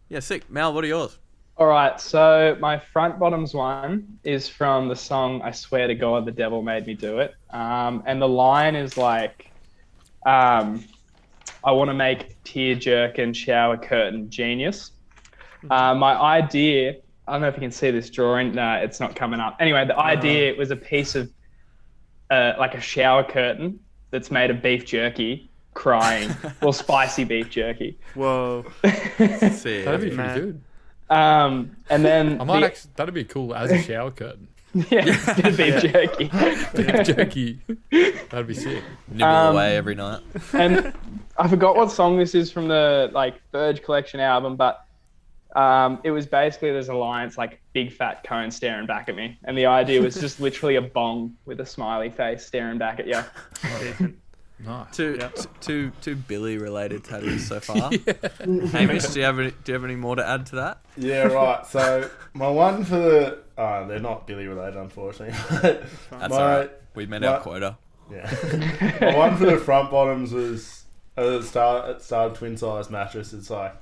Yeah, sick. Mal, what are yours? All right, so my front bottoms one is from the song "I Swear to God, the Devil Made Me Do It," and the line is like, "I want to make tear jerk and shower curtain genius." My idea, I don't know if you can see this drawing. No, it's not coming up. Anyway, the idea was a piece of like a shower curtain that's made of beef jerky crying, or spicy beef jerky. Whoa. Sick. That'd be pretty Man. good. And then I might actually, that'd be cool as a shower curtain. beef jerky. Beef jerky. That'd be sick. Nibble away every night. And I forgot what song this is from the like Verge Collection album, but it was basically there's a line, it's like big fat cone staring back at me, and the idea was just literally a bong with a smiley face staring back at you. Decent. Nice. Two Billy related tattoos so far. Hamish, do you have any more to add to that? Yeah, right. So my one for the they're not Billy related, unfortunately. That's alright. We met our quota. Yeah. My one for the front bottoms was at the start of Twin Size Mattress. It's like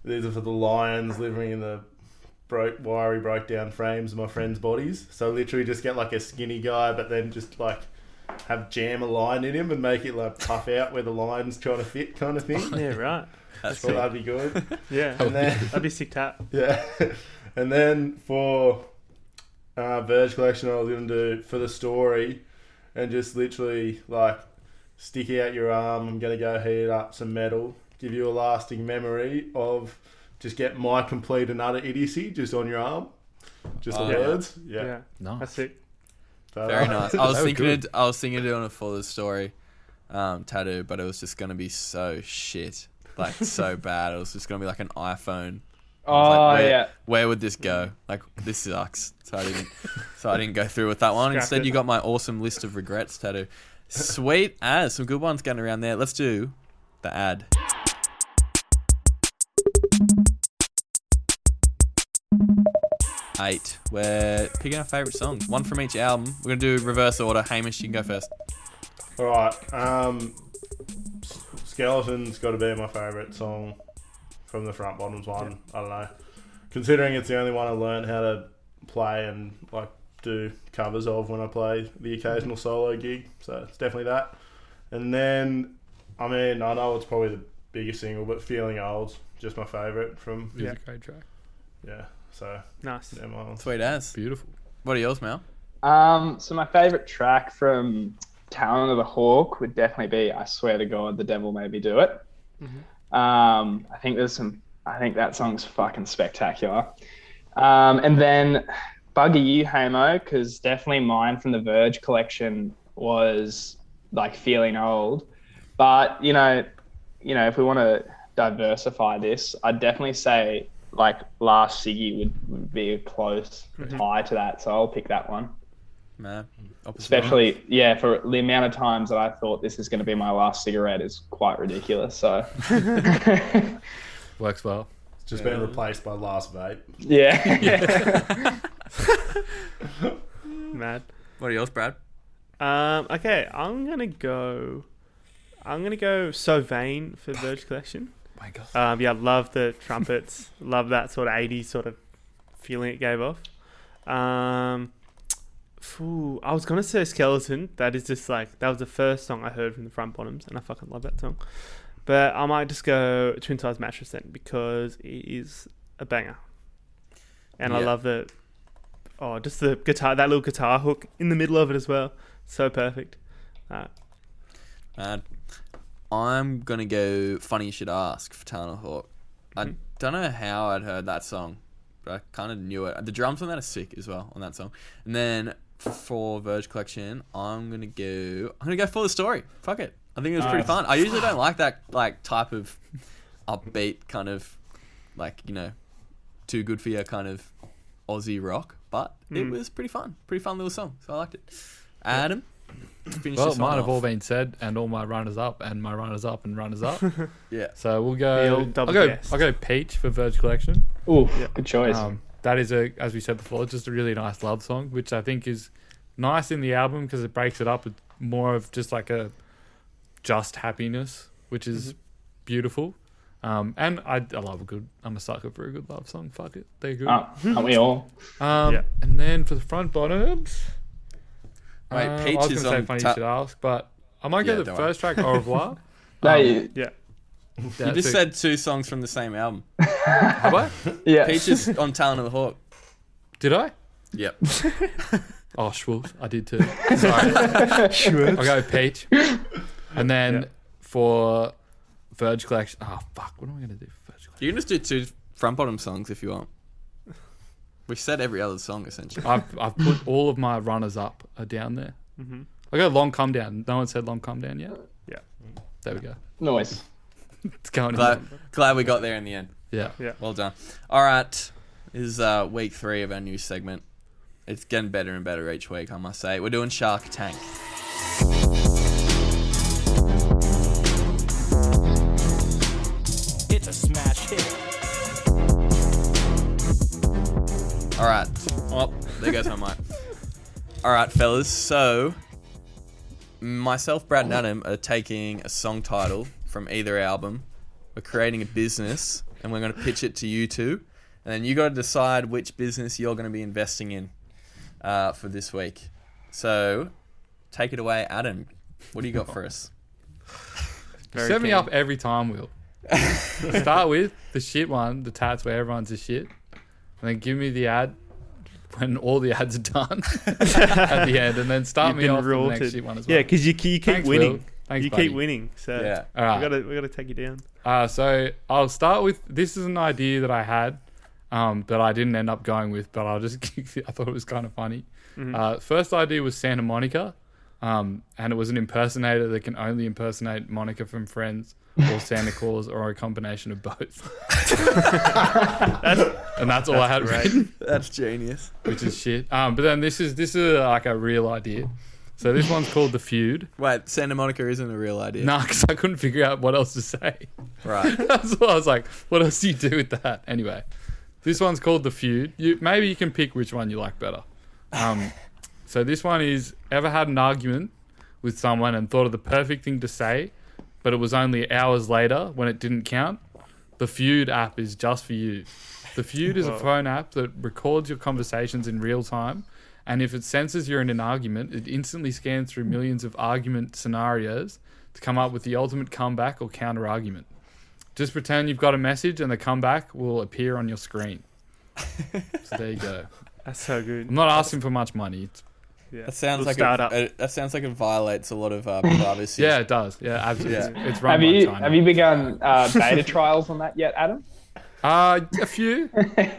these are for the lions living in the wiry broke down frames of my friends' bodies. So literally just get like a skinny guy, but then just like jam a line in him and make it like puff out where the line's trying to fit, kind of thing. Yeah, right. I thought that'd be good. Yeah. And then That'd be sick tat. yeah, and then for Verge Collection, I was gonna do for the story, and just literally like stick out your arm. I'm gonna go heat up some metal, give you a lasting memory of just get my complete and utter idiocy just on your arm. Just the words. Yeah. Nice. That's sick. So, Very nice. I was That was thinking good. of doing a for the story tattoo, but it was just gonna be so shit, like so bad. It was just gonna be like an iPhone. I was Oh like, yeah. Where would this go? Like this sucks. So I didn't go through with that one. Scrapped Instead, it. you got my awesome list of regrets tattoo. Sweet as some good ones getting around there. Let's do the ad. Eight. We're picking our favourite songs. One from each album. We're gonna do reverse order. Hamish, you can go first. all right. Skeleton's got to be my favourite song from the Front Bottoms one. I don't know. Considering it's the only one I learned how to play and like do covers of when I play the occasional solo gig. So it's definitely that. And then, I mean, I know it's probably the biggest single, but Feeling Old's just my favourite from... It's a great track. Yeah, so... Nice. Yeah, my Sweet as. Beautiful. What are yours, Mel? So my favourite track from Talon of the Hawk would definitely be I Swear to God, the Devil Made Me Do It. I think that song's fucking spectacular. And then Bugger You, Hamo, because definitely mine from the Verge Collection was like Feeling Old. But, you know, if we want to diversify this, I'd definitely say like Last Siggy would be a close tie to that. So I'll pick that one. Man, especially for the amount of times that I thought this is going to be my last cigarette is quite ridiculous. So works well. It's just been replaced by Last Vape. Yeah. Mad. What are yours, Brad? Okay, I'm gonna go So Vain for Verge Collection. My God. Yeah, love the trumpets. Love that sort of 80s sort of feeling it gave off. I was gonna say Skeleton. That is just like that was the first song I heard from the Front Bottoms, and I fucking love that song. But I might just go Twin Size Mattress then because it is a banger, and I love just the guitar, that little guitar hook in the middle of it as well. So perfect. I'm gonna go Funny You Should Ask for Talon Hawk. I don't know how I'd heard that song, but I kind of knew it. The drums on that are sick as well on that song. And then for Verge Collection, I'm gonna go For the Story. Fuck it. I think it was pretty fun. I usually don't like that like type of upbeat kind of like, you know, too good for you kind of Aussie rock, but it was pretty fun. Pretty fun little song. So I liked it. Adam? Well, mine have all been said, and all my runners up, and my runners up, and runners up. Yeah. So we'll go. I'll go Peach for Verge Collection. Oh, good choice. That is as we said before, just a really nice love song, which I think is nice in the album because it breaks it up with more of just like a just happiness, which is beautiful. And I love I'm a sucker for a good love song. Fuck it, they're good. Aren't we all? And then for the Front Bottoms. Wait, Peach I was is going on to say Funny You Should Ask, but I might go the first track, Au Revoir. You just said two songs from the same album. Have I? Yeah. Peach is on Talon of the Hawk. Did I? Yep. Oh, Schwools. I did too. Sorry. I'll go Peach. And then for Verge Collection. Oh, fuck. What am I going to do for Verge Collection? You can just do two Front Bottom songs if you want. We've said every other song, essentially. I've put all of my runners up down there. I go Long Come Down. No one said Long Come Down yet? Yeah. There we go. Noise. It's going Glad we got there in the end. Yeah. Well done. All right. This is week 3 of our new segment. It's getting better and better each week, I must say. We're doing Shark Tank. It's a smash hit. All right. Oh, there goes my mic. All right, fellas. So, myself, Brad, and Adam are taking a song title from either album. We're creating a business, and we're going to pitch it to you two. And then you got to decide which business you're going to be investing in for this week. So, take it away, Adam. What do you got for us? Set me up every time, Will. Start with the shit one, the tats where everyone's a shit. And then give me the ad when all the ads are done at the end. And then start me off with the next shit one as well. Yeah, because you keep Thanks, winning. Will. Thanks, you buddy. keep winning. So Yeah. All right. we gotta take you down. So I'll start with, this is an idea that I had that I didn't end up going with, but I thought it was kind of funny. First idea was Santa Monica. And it was an impersonator that can only impersonate Monica from Friends or Santa Claus or a combination of both. And that's all I had written, That's genius. which is shit. But then this is like a real idea. So this one's called The Feud. Wait, Santa Monica isn't a real idea. Nah, because I couldn't figure out what else to say. Right. That's what I was like, what else do you do with that? Anyway, this one's called The Feud. Maybe you can pick which one you like better. So this one is, ever had an argument with someone and thought of the perfect thing to say, but it was only hours later when it didn't count. The Feud app is just for you. The Feud is a phone app that records your conversations in real time, and if it senses you're in an argument, it instantly scans through millions of argument scenarios to come up with the ultimate comeback or counter argument. Just pretend you've got a message and the comeback will appear on your screen. So there you go. That's so good. I'm not asking for much money. Yeah. That sounds Little like that sounds like it violates a lot of privacy. Yeah, it does. Yeah, absolutely. Yeah. It's run by China. Have you begun beta trials on that yet, Adam? A few.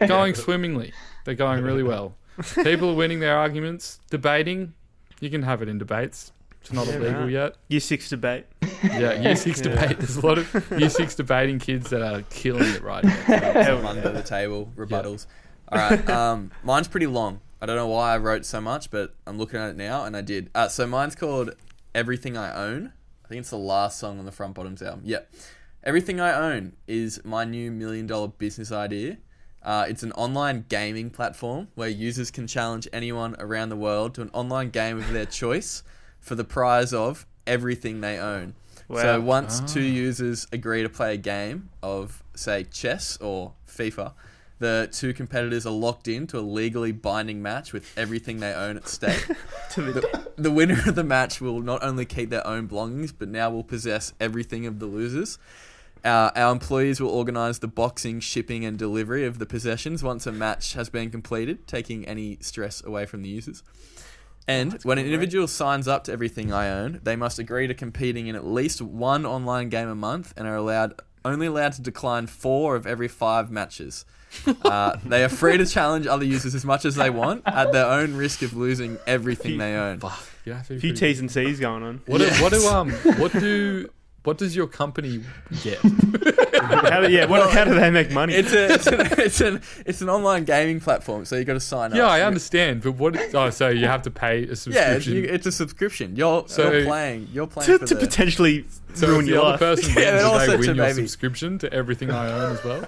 Going swimmingly. They're going really well. People are winning their arguments. Debating. You can have it in debates. It's not illegal yet. Year 6 debate. Yeah, Year 6 debate. There's a lot of Year 6 debating kids that are killing it right now. Some under the table rebuttals. All right. Mine's pretty long. I don't know why I wrote so much, but I'm looking at it now, and I did. So mine's called Everything I Own. I think it's the last song on the Front Bottoms album. Yeah. Everything I Own is my new $1 million business idea. It's an online gaming platform where users can challenge anyone around the world to an online game of their choice for the prize of everything they own. Wow. So once 2 users agree to play a game of, say, chess or FIFA, the 2 competitors are locked into a legally binding match with everything they own at stake. The winner of the match will not only keep their own belongings, but now will possess everything of the losers. Our employees will organise the boxing, shipping and delivery of the possessions once a match has been completed, taking any stress away from the users. And when an individual signs up to Everything I Own, they must agree to competing in at least 1 online game a month and are only allowed to decline 4 of every 5 matches. They are free to challenge other users as much as they want at their own risk of losing everything they own. A few T's and C's going on. What does your company get? How do they make money? It's an online gaming platform, so you got to sign up. Yeah, I understand, but so you have to pay a subscription. Yeah, it's a subscription. You're playing to for potentially so ruin the your other life. person wins, and also they win to your maybe- subscription to Everything I Own as well.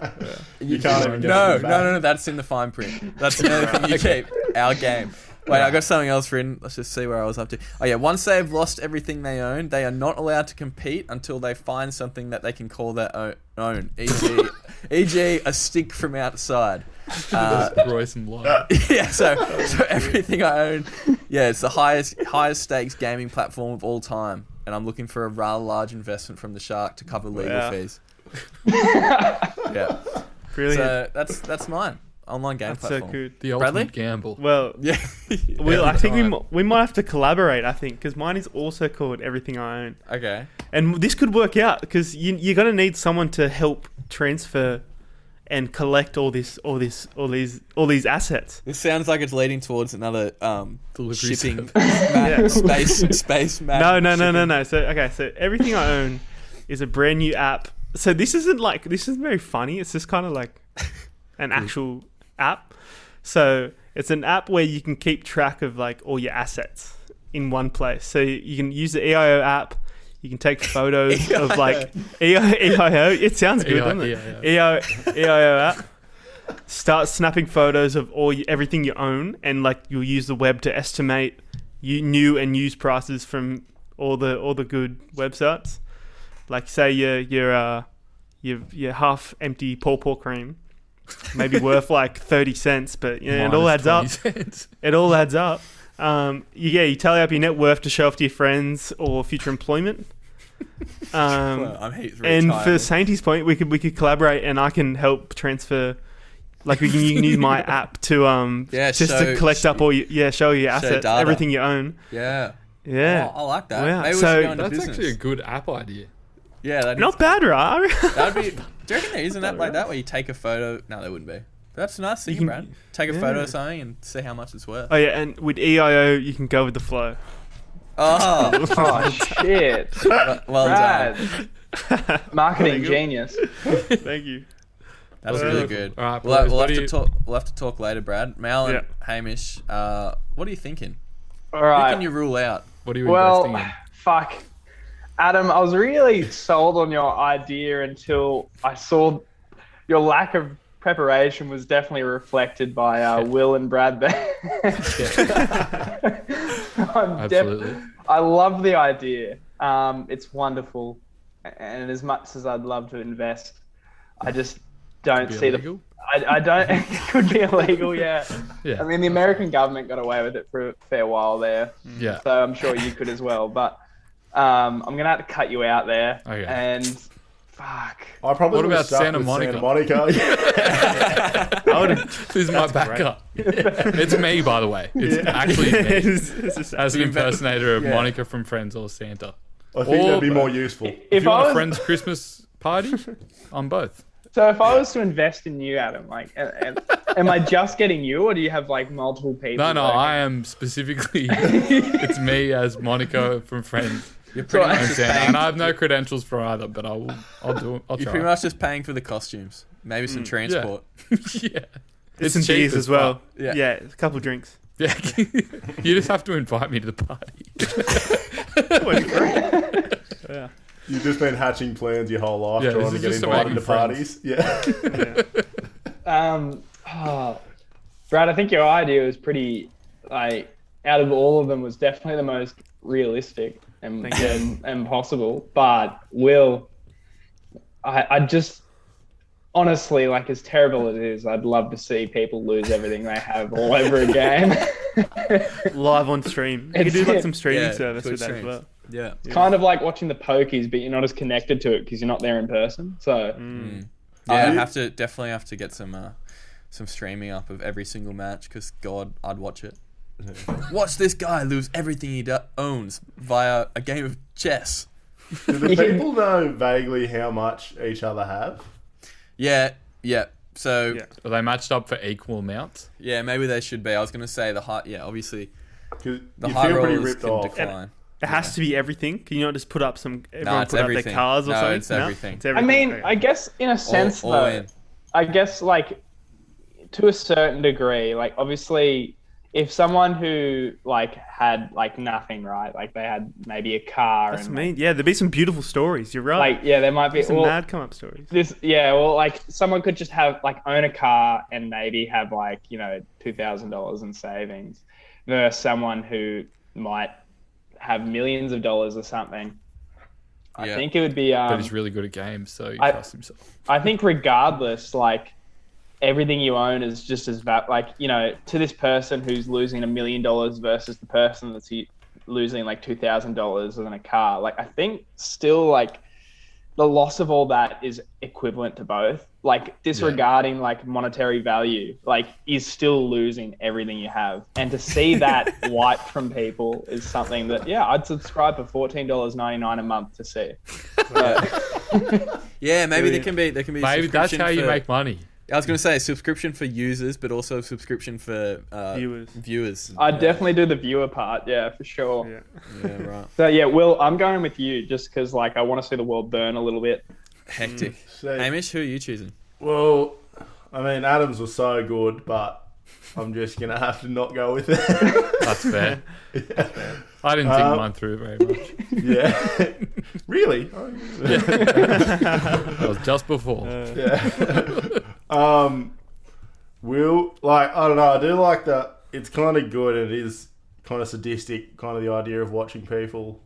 You can't even get No, it back. no, that's in the fine print. That's the only thing you keep. Our game. Wait, I got something else written. Let's just see where I was up to. Oh yeah, once they've lost everything they own, they are not allowed to compete until they find something that they can call their own. E.g., a stick from outside. Destroy some life. Yeah, so Everything I Own. Yeah, it's the highest stakes gaming platform of all time, and I'm looking for a rather large investment from the shark to cover legal fees. Yeah, Brilliant. so that's mine. Online game That's platform. so good. The Bradley? ultimate gamble. Well, Yeah. I think time. we might have to collaborate. I think because mine is also called Everything I Own, Okay. and this could work out because you're gonna need someone to help transfer and collect all these assets. This sounds like it's leading towards another Delivery shipping service. space map. No. So Everything I Own is a brand new app. So this isn't very funny. It's just kind of like an actual app. So it's an app where you can keep track of like all your assets in one place. So you can use the EIO app. You can take photos of like EIO. It sounds good, doesn't it? EIO app. Start snapping photos of everything you own, and like you'll use the web to estimate new and used prices from all the good websites. Like say your half empty paw cream maybe worth like 30 cents, but it all adds up. It all adds up. You tally up your net worth to show off to your friends or future employment. And for Sainty's point, we could collaborate, and I can help transfer. Like you can use my app to to collect up all show your assets, data. everything you own. Yeah. Yeah. Oh, I like that. Wow. Maybe we So should go into That's business. actually a good app idea. Yeah, that is. Not bad, right? That'd be. Do you reckon there is an app like that where you take a photo? No, there wouldn't be. That's a nice thing, Brad. Take a photo of something and see how much it's worth. Oh yeah, and with EIO you can go with the flow. Oh, Oh shit! well done. Brad, marketing genius. Thank you. That's really good. All right, We'll boys, what have do to talk. We'll have to talk later, Brad. Mal and Hamish, what are you thinking? All Who right. can you rule out? What are you investing in? Fuck. Adam, I was really sold on your idea until I saw your lack of preparation was definitely reflected by Will and Brad there. Absolutely. I love the idea. It's wonderful. and as much as I'd love to invest, I just don't Be see illegal? I don't. It could be illegal, yeah. Yeah. I mean, the American government got away with it for a fair while there, Yeah. so I'm sure you could as well. But I'm gonna have to cut you out there. Okay. And fuck. I probably What would've about stuck Santa with Monica? Santa Monica. I would've- This is my backup. It's me, by the way. It's actually me. it's just- As an impersonator of Monica from Friends or Santa. I think Or- that'd be more useful. If If you want I a was, friend's Christmas party, I'm both. so if I was to invest in you, Adam, like, am I just getting you, or do you have like multiple people? No, I am specifically. It's me as Monica from Friends. You're pretty much And just Santa. paying. And I have no credentials for either, but I'll do it. I'll You're try. pretty much just paying for the costumes, maybe some transport. Yeah. It's some cheap beers as well. fuck. Yeah. Yeah, a couple of drinks. Yeah. You just have to invite me to the party. Yeah. You've just been hatching plans your whole life Yeah, trying this to is get just to invited make to friends. parties. Yeah. Brad, I think your idea was pretty, like, out of all of them, was definitely the most realistic and possible. But Will, I just honestly, like, as terrible as it is, I'd love to see people lose everything they have all over a game. Live on stream. You could do like some streaming Yeah, service Twitch with that as streams. well. Yeah. It's kind of like watching the pokies, but you're not as connected to it because you're not there in person. So Yeah, definitely have to get some streaming up of every single match because God, I'd watch it. Watch this guy lose everything he owns via a game of chess. Do the people know vaguely how much each other have? Yeah. So Yeah. Are they matched up for equal amounts? yeah, maybe they should be. I was gonna say the high. Yeah, obviously 'Cause the you high feel pretty rollers ripped can off. decline. It has to be everything. Can you not just put up everyone it's put up everything. their cars or No, something? it's everything. It's I everything. mean, Okay. I guess in a sense all though, in. I guess like to a certain degree, like obviously if someone who like had like nothing, right? Like they had maybe a car That's and mean. Yeah, there'd be some beautiful stories. You're right. like there might be some well, mad come up stories. well like someone could just have like own a car and maybe have like, $2,000 in savings versus someone who might have millions of dollars or something. I Yeah. think it would be But he's really good at games, so he I- trusts himself. I think regardless, like everything you own is just as to this person who's losing $1 million versus the person that's losing like $2,000 in a car. Like I think still like the loss of all that is equivalent to both. Like disregarding like monetary value, like is still losing everything you have. And to see that wiped from people is something that I'd subscribe for $14.99 a month to see. Yeah, maybe there can be Maybe that's subscription how you for- make money. I was gonna say subscription for users, but also subscription for viewers. I'd definitely do the viewer part, for sure. Yeah. Yeah, right. So Will, I'm going with you just because like I want to see the world burn a little bit. Hectic. So- Hamish, who are you choosing? Well, I mean, Adams was so good, but I'm just going to have to not go with it. That's fair. I didn't think mine through very much. Yeah. Really? That was just before. Yeah. Will, like, I don't know, I do like that it's kind of good and it is kind of sadistic, kind of the idea of watching people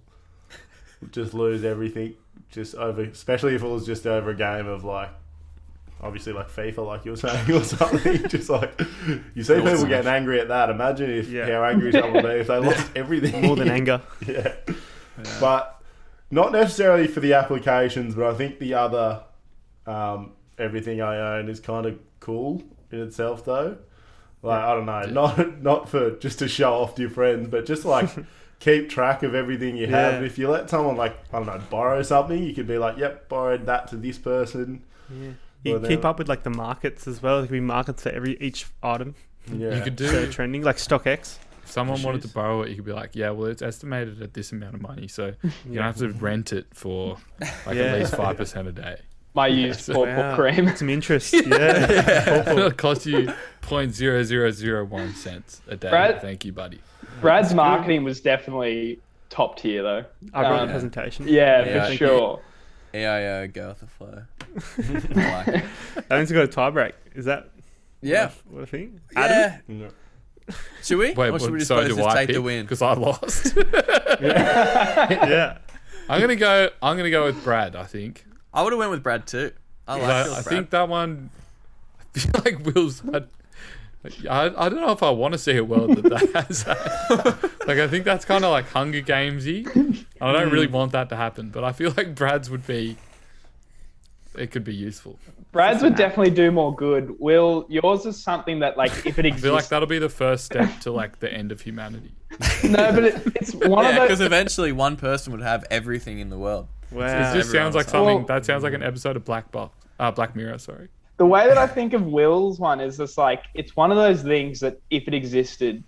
just lose everything just over, especially if it was just over a game of like, obviously like FIFA, like you were saying, or something. Just like, you see people getting angry at that. Imagine how angry someone would be if they lost everything. More than anger. Yeah. But not necessarily for the applications, but I think the other everything I own is kind of cool in itself though. Like, I don't know, not for just to show off to your friends, but just like keep track of everything you have. Yeah. If you let someone like, I don't know, borrow something, you could be like, yep, borrowed that to this person. Yeah. You can keep up with like the markets as well. There could be markets for each item. Yeah. You could do. So trending like StockX. If someone wanted to borrow it, you could be like, yeah, well, it's estimated at this amount of money, so you're gonna have to rent it for like at least 5% a day. My used pawpaw cream. Some interest. Yeah. It'll cost you 0.0001 cents a day. Brad? Thank you, buddy. Brad's marketing was definitely top tier though. I wrote a presentation. Yeah, Yeah, for thank sure. AIO, go with the flow. I like it. I need to go to tiebreak. Is that Yeah. what I think? Yeah. No. Should we? Wait, Or should we just so both do just I take the pick? win? Because I lost. Yeah. I'm gonna go with Brad. I think. I would have went with Brad too. I think that one. I feel like Will's. I don't know if I want to see a world that has that. Like, I think that's kind of like Hunger Gamesy. I don't really want that to happen, but I feel like Brad's would be. It could be useful. Brad's would definitely do more good. Will, yours is something that, like, if it I exists... feel like that'll be the first step to, like, the end of humanity. No, but it's one of those... because eventually one person would have everything in the world. Wow. It just sounds like something... That sounds like an episode of Black Mirror, sorry. The way that I think of Will's one is just, like, it's one of those things that if it existed,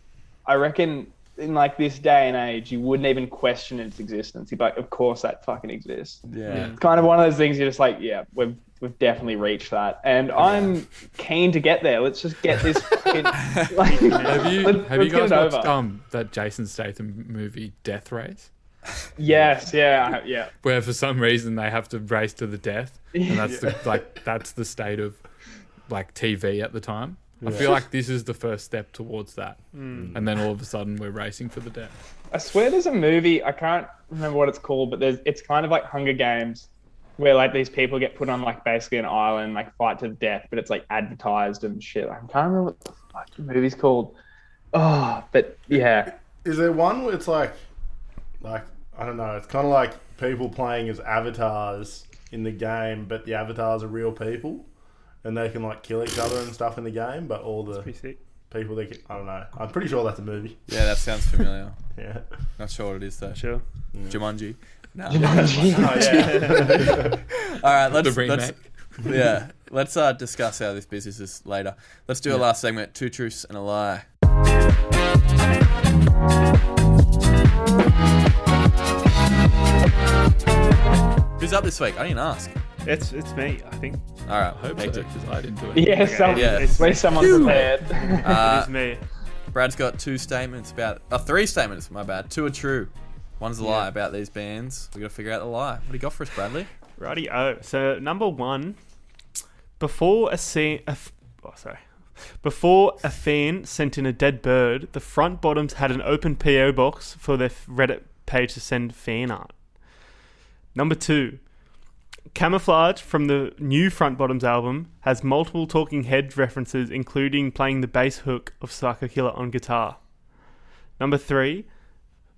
I reckon in, like, this day and age, you wouldn't even question its existence. You'd be like, of course that fucking exists. Yeah. It's kind of one of those things you're just like, yeah, we've definitely reached that, and I'm keen to get there. Let's just get this fucking. Like, Have you guys watched watched that Jason Statham movie Death Race? Yes, yeah. Where for some reason they have to race to the death, and that's the state of like TV at the time. I feel like this is the first step towards that, and then all of a sudden we're racing for the death. I swear there's a movie, I can't remember what it's called, but it's kind of like Hunger Games, where like these people get put on like basically an island, like fight to the death, but it's like advertised and shit. I can't remember what the fuck the movie's called. Oh, but yeah. Is there one where it's like I don't know, it's kind of like people playing as avatars in the game, but the avatars are real people, and they can like kill each other and stuff in the game, but all the people they can, I don't know. I'm pretty sure that's a movie. Yeah, that sounds familiar. Yeah. Not sure what it is though. Sure. Jumanji. No. Oh, yeah. All right, let's discuss how this business is later. Let's do a last segment, 2 truths and a lie. Who's up this week? I didn't ask. It's me, I think. All right, I hope so, Hector. because I didn't do it. Yeah, at least someone's prepared. It is me. Brad's got 2 statements about... 3 statements, my bad. 2 are true. One's a lie about these bands. We got to figure out the lie. What do you got for us, Bradley? Righty-o. So, number 1, before a fan sent in a dead bird, the front bottoms had an open PO box for their Reddit page to send fan art. Number 2, Camouflage from the new Front Bottoms album has multiple Talking Heads references, including playing the bass hook of Psycho Killer on guitar. Number 3,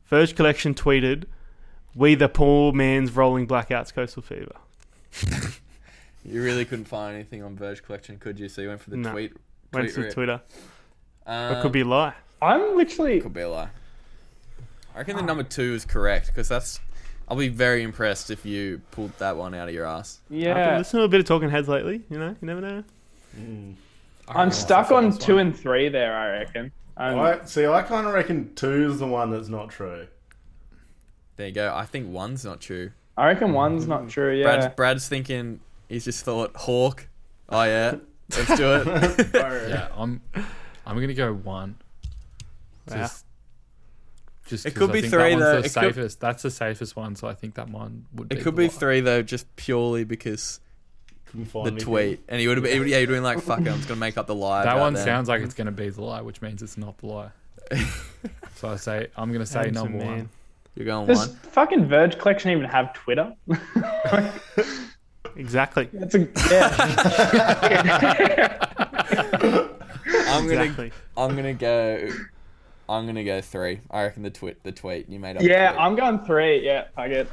Verge Collection tweeted, "We the poor man's rolling blackouts, coastal fever." You really couldn't find anything on Verge Collection, could you? So you went for the tweet. Went to Twitter. It could be a lie. I'm literally... Could be a lie. I reckon the number 2 is correct, because that's... I'll be very impressed if you pulled that one out of your ass. I've been Yeah. listening to a bit of Talking Heads lately, you know? You never know. I'm stuck on 2 and 3 there, I reckon. I kind of reckon 2 is the one that's not true. There you go. I think 1's not true. I reckon 1's not true, yeah. Brad's thinking... He's just thought, Hawk. Oh, yeah. Let's do it. Yeah, I'm gonna go 1. Wow. Just It could be I think 3 that though. one's the safest. That's the safest one, so I think that one would be. It could be 3 though, just purely because Couldn't find the anything. tweet, and he would have been, you'd been like, "Fuck it, I'm just gonna make up the lie." That about one them. sounds like it's gonna be the lie, which means it's not the lie. So I'm gonna say Handsome number man. 1. You're going Does 1. fucking Verge Collection even have Twitter? Exactly. That's a... Yeah. Exactly. I'm gonna go 3. I reckon the tweet you made up. Yeah, I'm going 3. Yeah, I get...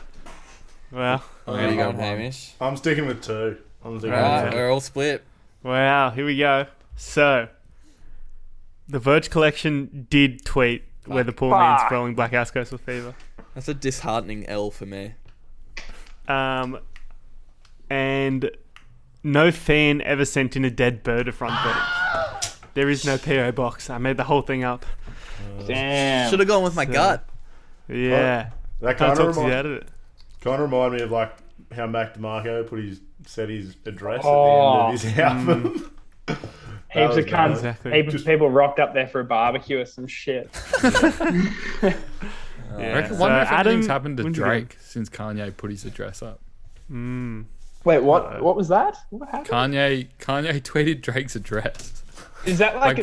Wow. Where are you going, Hamish? I'm sticking with 2. Alright, we're all split. Wow, here we go. So, the Verge Collection did tweet where the poor man's rolling blackouts, coastal fever. That's a disheartening L for me. And no fan ever sent in a dead bird of front bottoms. There is no PO box. I made the whole thing up. Damn. Should have gone with my gut. Yeah. That Kind kind of talks you out of it. of remind me of like how Mac DeMarco said his address at the end of his album. Heaps of cunts. Exactly. Heaps of people rocked up there for a barbecue or some shit. Yeah. I So wonder if Adam, anything's happened to when did Drake since Kanye put his address up. Wait, what? What was that? What happened? Kanye tweeted Drake's address. Is that like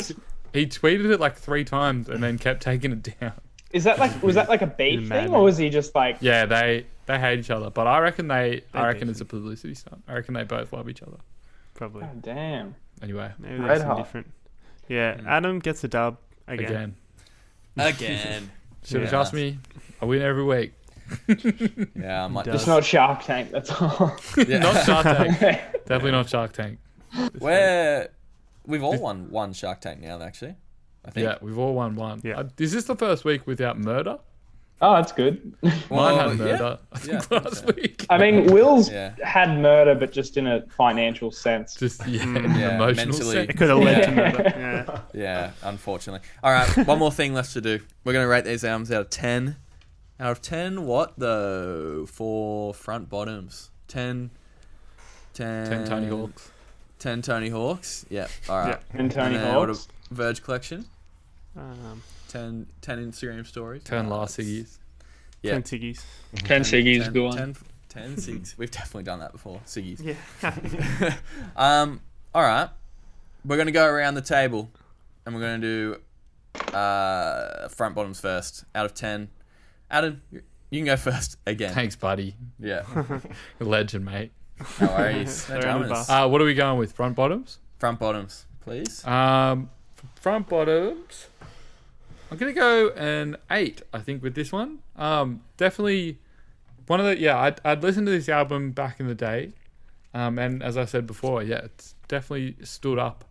He tweeted it like 3 times and then kept taking it down. Is that like was that like a beef He's a thing, madman. or was he just like? Yeah, they hate each other, but I reckon They it's do. a publicity stunt. I reckon they both love each other. Probably. Oh, damn. Anyway, Maybe Red there's some hot. different. Yeah, Adam gets a dub again. Again. Should have Yeah. trust me. I win every week. Yeah, I might Does. just. It's not Shark Tank. That's all. Yeah. Not Shark Tank. Definitely not Shark Tank. We've all won one Shark Tank now, actually. I think. Yeah, we've all won one. Yeah. Is this the first week without murder? Oh, that's good. Mine Well, had murder. I Yeah, think I think last so. week. I mean, Will's Yeah. had murder, but just in a financial sense. Just Yeah, emotional mentally. sense. It could have led to Yeah. murder. Yeah. Yeah, unfortunately. All right, one more thing left to do. We're going to rate these albums out of 10. Out of 10, what, though, for front bottoms? 10. 10 Tony Hawks. 10 Tony Hawks. Yeah, all right. And Tony then what Hawks. a Verge Collection. Um, 10 Instagram stories. 10 last it's- Siggies. Yeah. 10 Siggies. 10 Siggy's 10, good one. 10 Sigs. We've definitely done that before. Siggies. Yeah. All right. We're going to go around the table and we're going to do front bottoms first. Out of 10. Adam, you can go first again. Thanks, buddy. Yeah. Legend, mate. No worries. No They're on the dramas. bus. What are we going with? Front bottoms? Front bottoms, please. Front bottoms. I'm gonna go an 8. I think with this one. Definitely one of the. Yeah, I'd listened to this album back in the day, and as I said before, yeah, it's definitely stood up.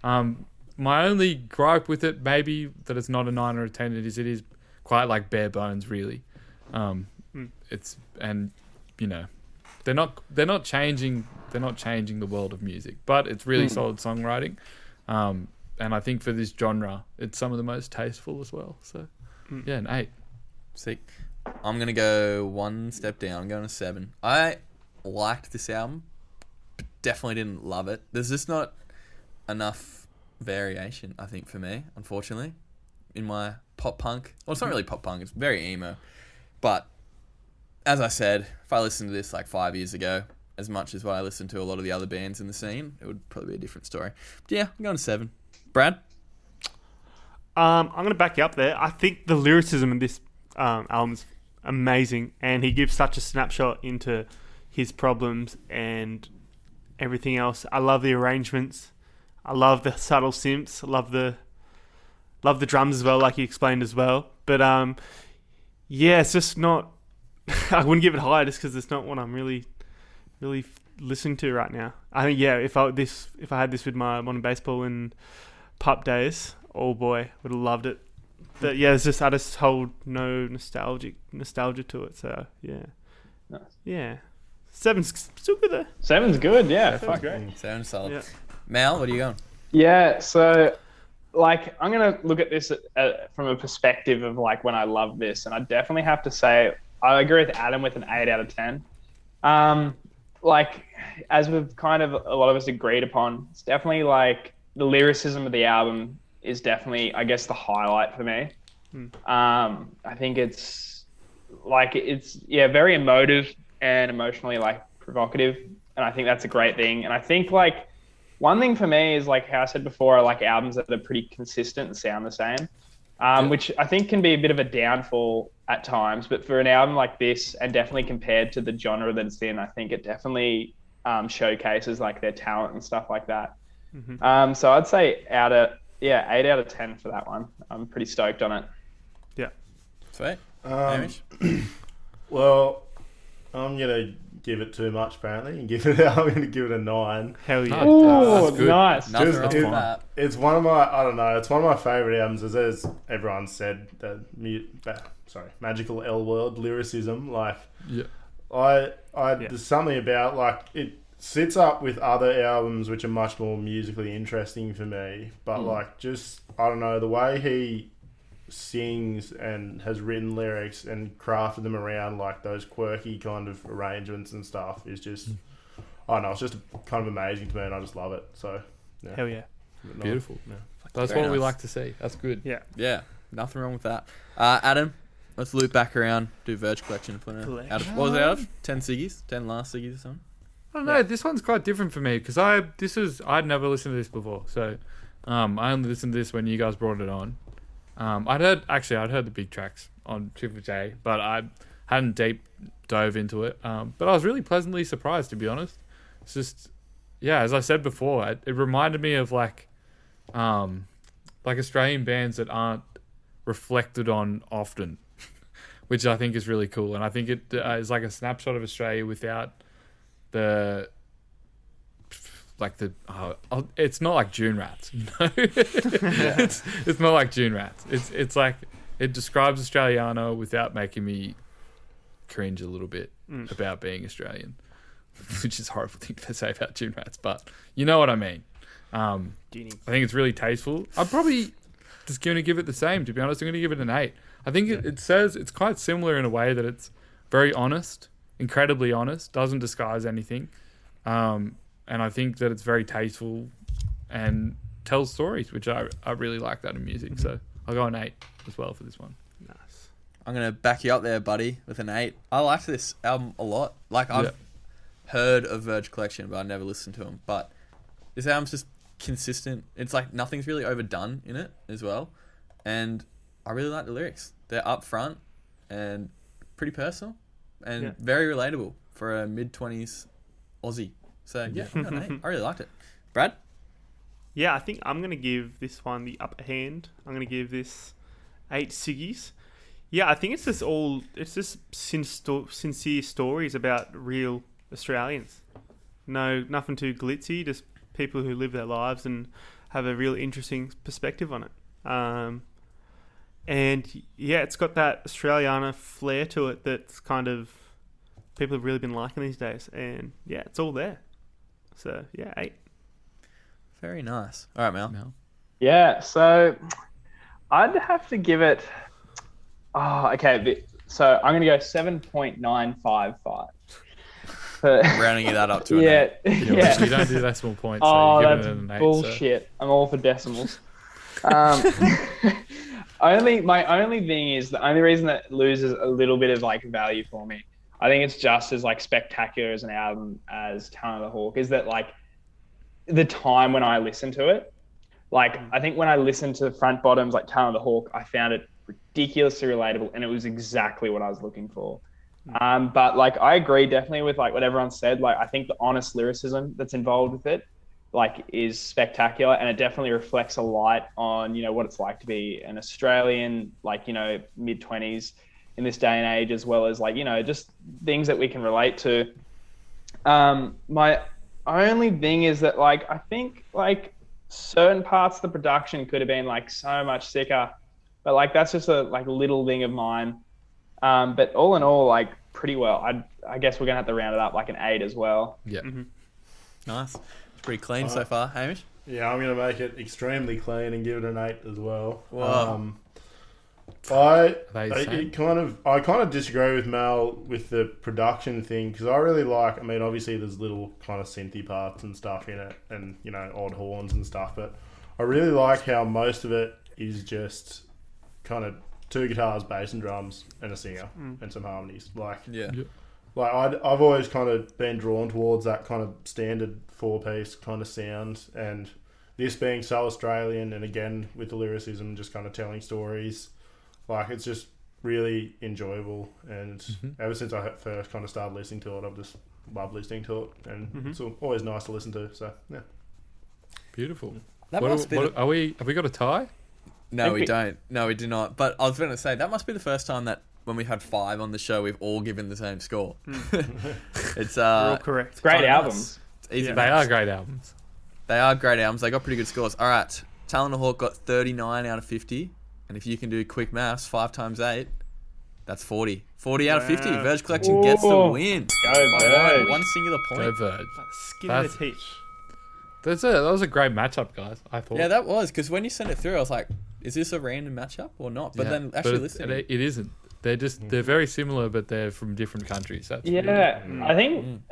My only gripe with it, maybe that it's not a 9 or a 10, it is quite like bare bones, really. It's and you know, they're not changing the world of music, but it's really solid songwriting. And I think for this genre, it's some of the most tasteful as well. So, yeah, an 8. See, I'm going to go one step down. I'm going to 7. I liked this album, but definitely didn't love it. There's just not enough variation, I think, for me, unfortunately, in my pop punk. Well, it's not really pop punk. It's very emo. But, as I said, if I listened to this like 5 years ago, as much as what I listened to a lot of the other bands in the scene, it would probably be a different story. But yeah, I'm going to 7. Brad? I'm going to back you up there. I think the lyricism in this album's amazing, and he gives such a snapshot into his problems and everything else. I love the arrangements. I love the subtle synths. I love the drums as well, like he explained as well. But yeah, it's just not. I wouldn't give it higher just because it's not what I'm really listening to right now. I think if I had this with my modern baseball and pup days, oh boy, would have loved it. But yeah, I just hold no nostalgia to it. So yeah, Nice. yeah, 7's still good there. 7's good, yeah. Seven's Fuck. great. 7 solid. Yeah. Mal, what are you going? Yeah, so like I'm gonna look at this from a perspective of like when I love this, and I definitely have to say I agree with Adam with an 8 out of 10. Like as we've kind of a lot of us agreed upon, it's definitely like the lyricism of the album is definitely, I guess, the highlight for me. I think it's very emotive and emotionally like provocative, and I think that's a great thing. And I think like one thing for me is like how I said before, I like albums that are pretty consistent and sound the same, which I think can be a bit of a downfall at times. But for an album like this, and definitely compared to the genre that it's in, I think it definitely showcases like their talent and stuff like that. So I'd say 8 out of 10 for that one. I'm pretty stoked on it. Yeah. Sweet. Hamish? Well, I'm gonna give it too much apparently, and I'm gonna give it a 9. Hell yeah. Ooh, that's good. nice. Nothing Just- wrong with that. It's one of my favorite albums. As everyone said, magical L word lyricism. Like, Yeah. there's something about like it sits up with other albums which are much more musically interesting for me. But like, just I don't know, the way he sings and has written lyrics and crafted them around like those quirky kind of arrangements and stuff is just I don't know, it's just kind of amazing to me, and I just love it. So yeah. Hell yeah. Beautiful. Yeah. That's Very what we nice. like to see. That's good. Yeah. Yeah, nothing wrong with that. Adam, let's loop back around, do Verge Collection. What was it out of? 10 Siggies? 10 last Siggies or something? I don't know. This one's quite different for me because I'd never listened to this before. So I only listened to this when you guys brought it on. I'd heard the big tracks. on Triple J, but I hadn't deep dove into it. But I was really pleasantly surprised, to be honest. It's just, yeah, as I said before, it reminded me of like Australian bands that aren't reflected on often, which I think is really cool. And I think it is like a snapshot of Australia without the it's not like June Rats, you know. It's not like June Rats. It's like it describes Australiana without making me cringe a little bit about being Australian, which is a horrible thing to say about June Rats, but you know what I mean. I think it's really tasteful. I'm probably just going to give it the same, to be honest. I'm going to give it an 8. I think it says it's quite similar in a way that it's very honest, incredibly honest, doesn't disguise anything. And I think that it's very tasteful and tells stories, which I really like that in music. So I'll go an 8 as well for this one. Nice. I'm going to back you up there, buddy, with an 8. I liked this album a lot. Like, I've heard of Verge Collection, but I never listened to them. But this album's just consistent. It's like nothing's really overdone in it as well. And I really like the lyrics. They're upfront and pretty personal and very relatable for a mid-20s Aussie. So, yeah, I got an 8. I really liked it. Brad? Yeah, I think I'm going to give this one the upper hand. I'm going to give this 8 ciggies. Yeah, I think it's just sincere stories about real Australians. No, nothing too glitzy, just people who live their lives and have a real interesting perspective on it. And yeah, it's got that Australiana flair to it that's kind of people have really been liking these days. And yeah, it's all there. So yeah, 8. Very nice. All right, Mel. Yeah, so I'd have to give it. Oh, okay. So I'm going to go 7.955. Rounding that up to an 8. Yeah. You don't do decimal points. Oh, so you give that's it an 8, bullshit. I'm all for decimals. My only thing is the only reason that it loses a little bit of like value for me, I think it's just as like spectacular as an album as Talon of the Hawk, is that like the time when I listened to it, like I think when I listened to Front Bottoms like Talon of the Hawk, I found it ridiculously relatable and it was exactly what I was looking for. But like I agree definitely with like what everyone said. Like I think the honest lyricism that's involved with it like is spectacular, and it definitely reflects a light on, you know, what it's like to be an Australian, like, you know, mid-20s in this day and age, as well as like, you know, just things that we can relate to. My only thing is that like I think like certain parts of the production could have been like so much sicker, but like that's just a like little thing of mine. But all in all, like pretty well. I guess we're gonna have to round it up like an 8 as well. Yeah. Nice. It's pretty clean so far, Hamish. Yeah, I'm going to make it extremely clean and give it an 8 as well. Wow. I kind of disagree with Mel with the production thing, because I really like, I mean, obviously there's little kind of synthy parts and stuff in it and, you know, odd horns and stuff, but I really like how most of it is just kind of 2 guitars, bass and drums and a singer and some harmonies. Like, like I've always kind of been drawn towards that kind of standard 4-piece kind of sound, and this being so Australian and again with the lyricism just kind of telling stories, like it's just really enjoyable. And ever since I first kind of started listening to it, I've just loved listening to it, and it's always nice to listen to. So yeah, beautiful. Have we got a tie? No, we don't. No, we do not. But I was going to say, that must be the first time that when we had 5 on the show, we've all given the same score. It's You're all correct. Great albums. It's easy. They are great albums. They are great albums. They got pretty good scores. All right. Talon the Hawk got 39 out of 50. And if you can do quick maths, 5 times 8, that's 40. 40 out of 50. Verge Collection gets the win. Go Verge. One singular point. Go Verge. Skin of the teeth. That was a great matchup, guys, I thought. Yeah, that was. Because when you sent it through, I was like, is this a random matchup or not? But then actually listening. It isn't. They're very similar, but they're from different countries. That's I think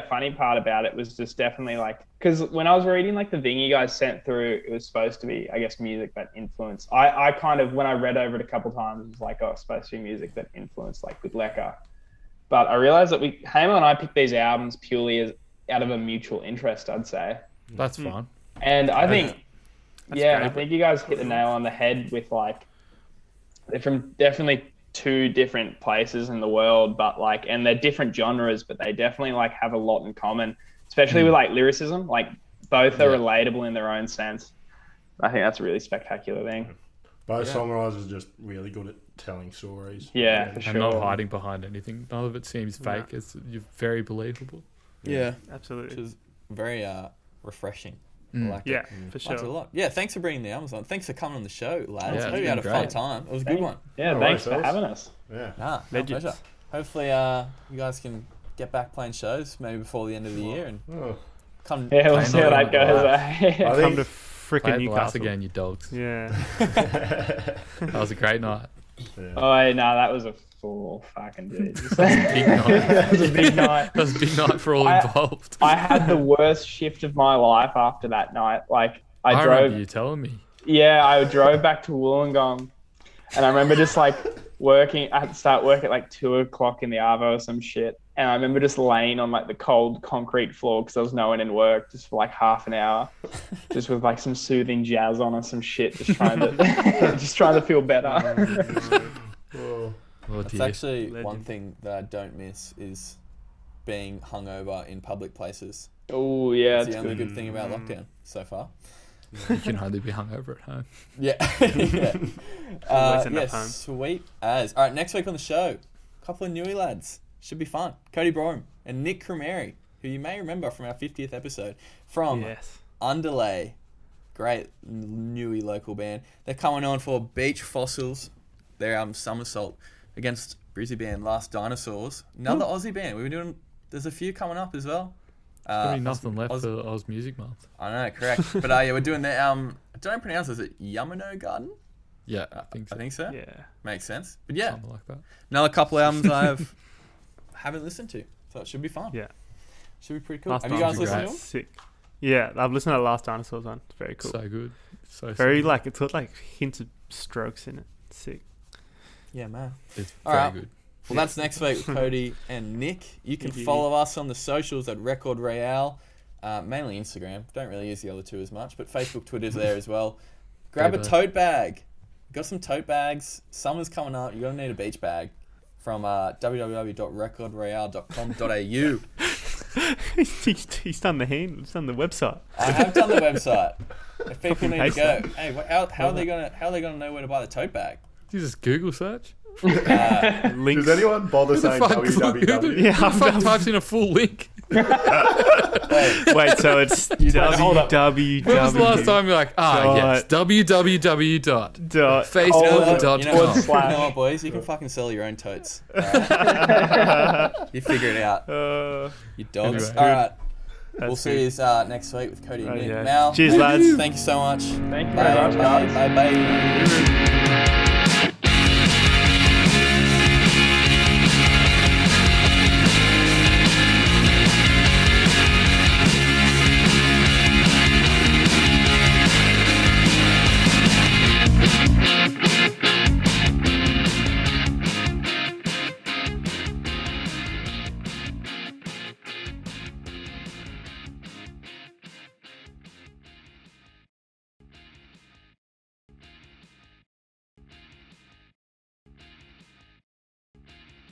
funny part about it was just definitely like, because when I was reading like the thing you guys sent through, it was supposed to be, I guess, music that influenced. I kind of, when I read over it a couple times, it was like, oh, it's supposed to be music that influenced like Good Lekker. But I realized that Hamo and I picked these albums purely out of a mutual interest, I'd say. That's fine. And I think, great. I think you guys hit the nail on the head with like, they're from definitely two different places in the world, but like, and they're different genres, but they definitely like have a lot in common, especially with like lyricism. Like both are relatable in their own sense. I think that's a really spectacular thing. Both songwriters are just really good at telling stories. Yeah, for sure. And not hiding behind anything. None of it seems fake. It's you're very believable. Yeah, absolutely. Which is very refreshing. I like Yeah, it. for Liked it a sure. lot. Yeah, thanks for bringing the albums on. Thanks for coming on the show, lads. Yeah, Hope you had a it's been fun great. time. It was a good one. Yeah, No thanks worries, for fellas. having us. Yeah. My Legends. pleasure. Hopefully, you guys can get back playing shows maybe before the end of the year and Oh. come. Yeah, we'll see how that goes. I Come think to Play freaking at the last Newcastle. again, you dogs. Yeah. That was a great night. Oh, no, that was a full fucking dude. Big night. That was a big night. That was a big night for all I- involved. I had the worst shift of my life after that night. Like I remember drove. you telling me. Yeah, I drove back to Wollongong, and I remember just like working. I had to start work at like 2:00 in the arvo or some shit. And I remember just laying on like the cold concrete floor because there was no one in work, just for like half an hour, just with like some soothing jazz on or some shit, just trying to just trying to feel better. Oh. Oh, It's dear. actually Legend. one thing that I don't miss is being hungover in public places. Oh yeah, It's it's the only good. good thing about lockdown so far. You can hardly be hungover at home. Yeah. yeah. Always end up Yes, home. sweet as. All right, next week on the show, a couple of newie lads. Should be fun. Cody Broham and Nick Cremeri, who you may remember from our 50th episode, from Yes. Underlay. Great newie local band. They're coming on for Beach Fossils, their Somersault, against Brizzy band Last Dinosaurs. Another Aussie band. We've been doing. There's a few coming up as well. There'll be nothing left Oz- for Oz Music Month. I know, correct. But yeah, we're doing the don't pronounce it. Is it Yamano Garden? Yeah, I think so. I think so. Yeah. Makes sense. But yeah, Something like that. another couple albums haven't listened to, so it should be fun. Yeah. Should be pretty cool. Last Have you guys Dinosaurs listened are to them? Sick. Yeah, I've listened to the Last Dinosaurs one. It's very cool. So good. So Very good. like it's got like hints of strokes in it. Sick. Yeah, man. It's All very right. good. Well, that's next week with Cody and Nick. You can Yeah. follow us on the socials at Record Royale, mainly Instagram. Don't really use the other two as much, but Facebook, Twitter's there as well. Grab a Paper. tote bag. Got some tote bags. Summer's coming up. You're going to need a beach bag from www.recordroyale.com.au. He's done the hand. He's done the website. I have done the website. If people need to paste go, hey, how are they gonna know where to buy the tote bag? You just Google search. Links. Does anyone bother saying Fuck, www? Yeah, Who the I've fuck done- types in a full link? Wait, Wait, so it's hold up. www. When was the last time you're like, yes, www.facebook.com. Dot. you know Forward slash. what, boys? You can fucking sell your own totes. You figure it out, you dogs. Anyway. All right, That's we'll see you next week with Cody and Nick. yeah. Mal, Cheers, lads. thank you so much. Thank you Bye, very much, guys. bye, bye.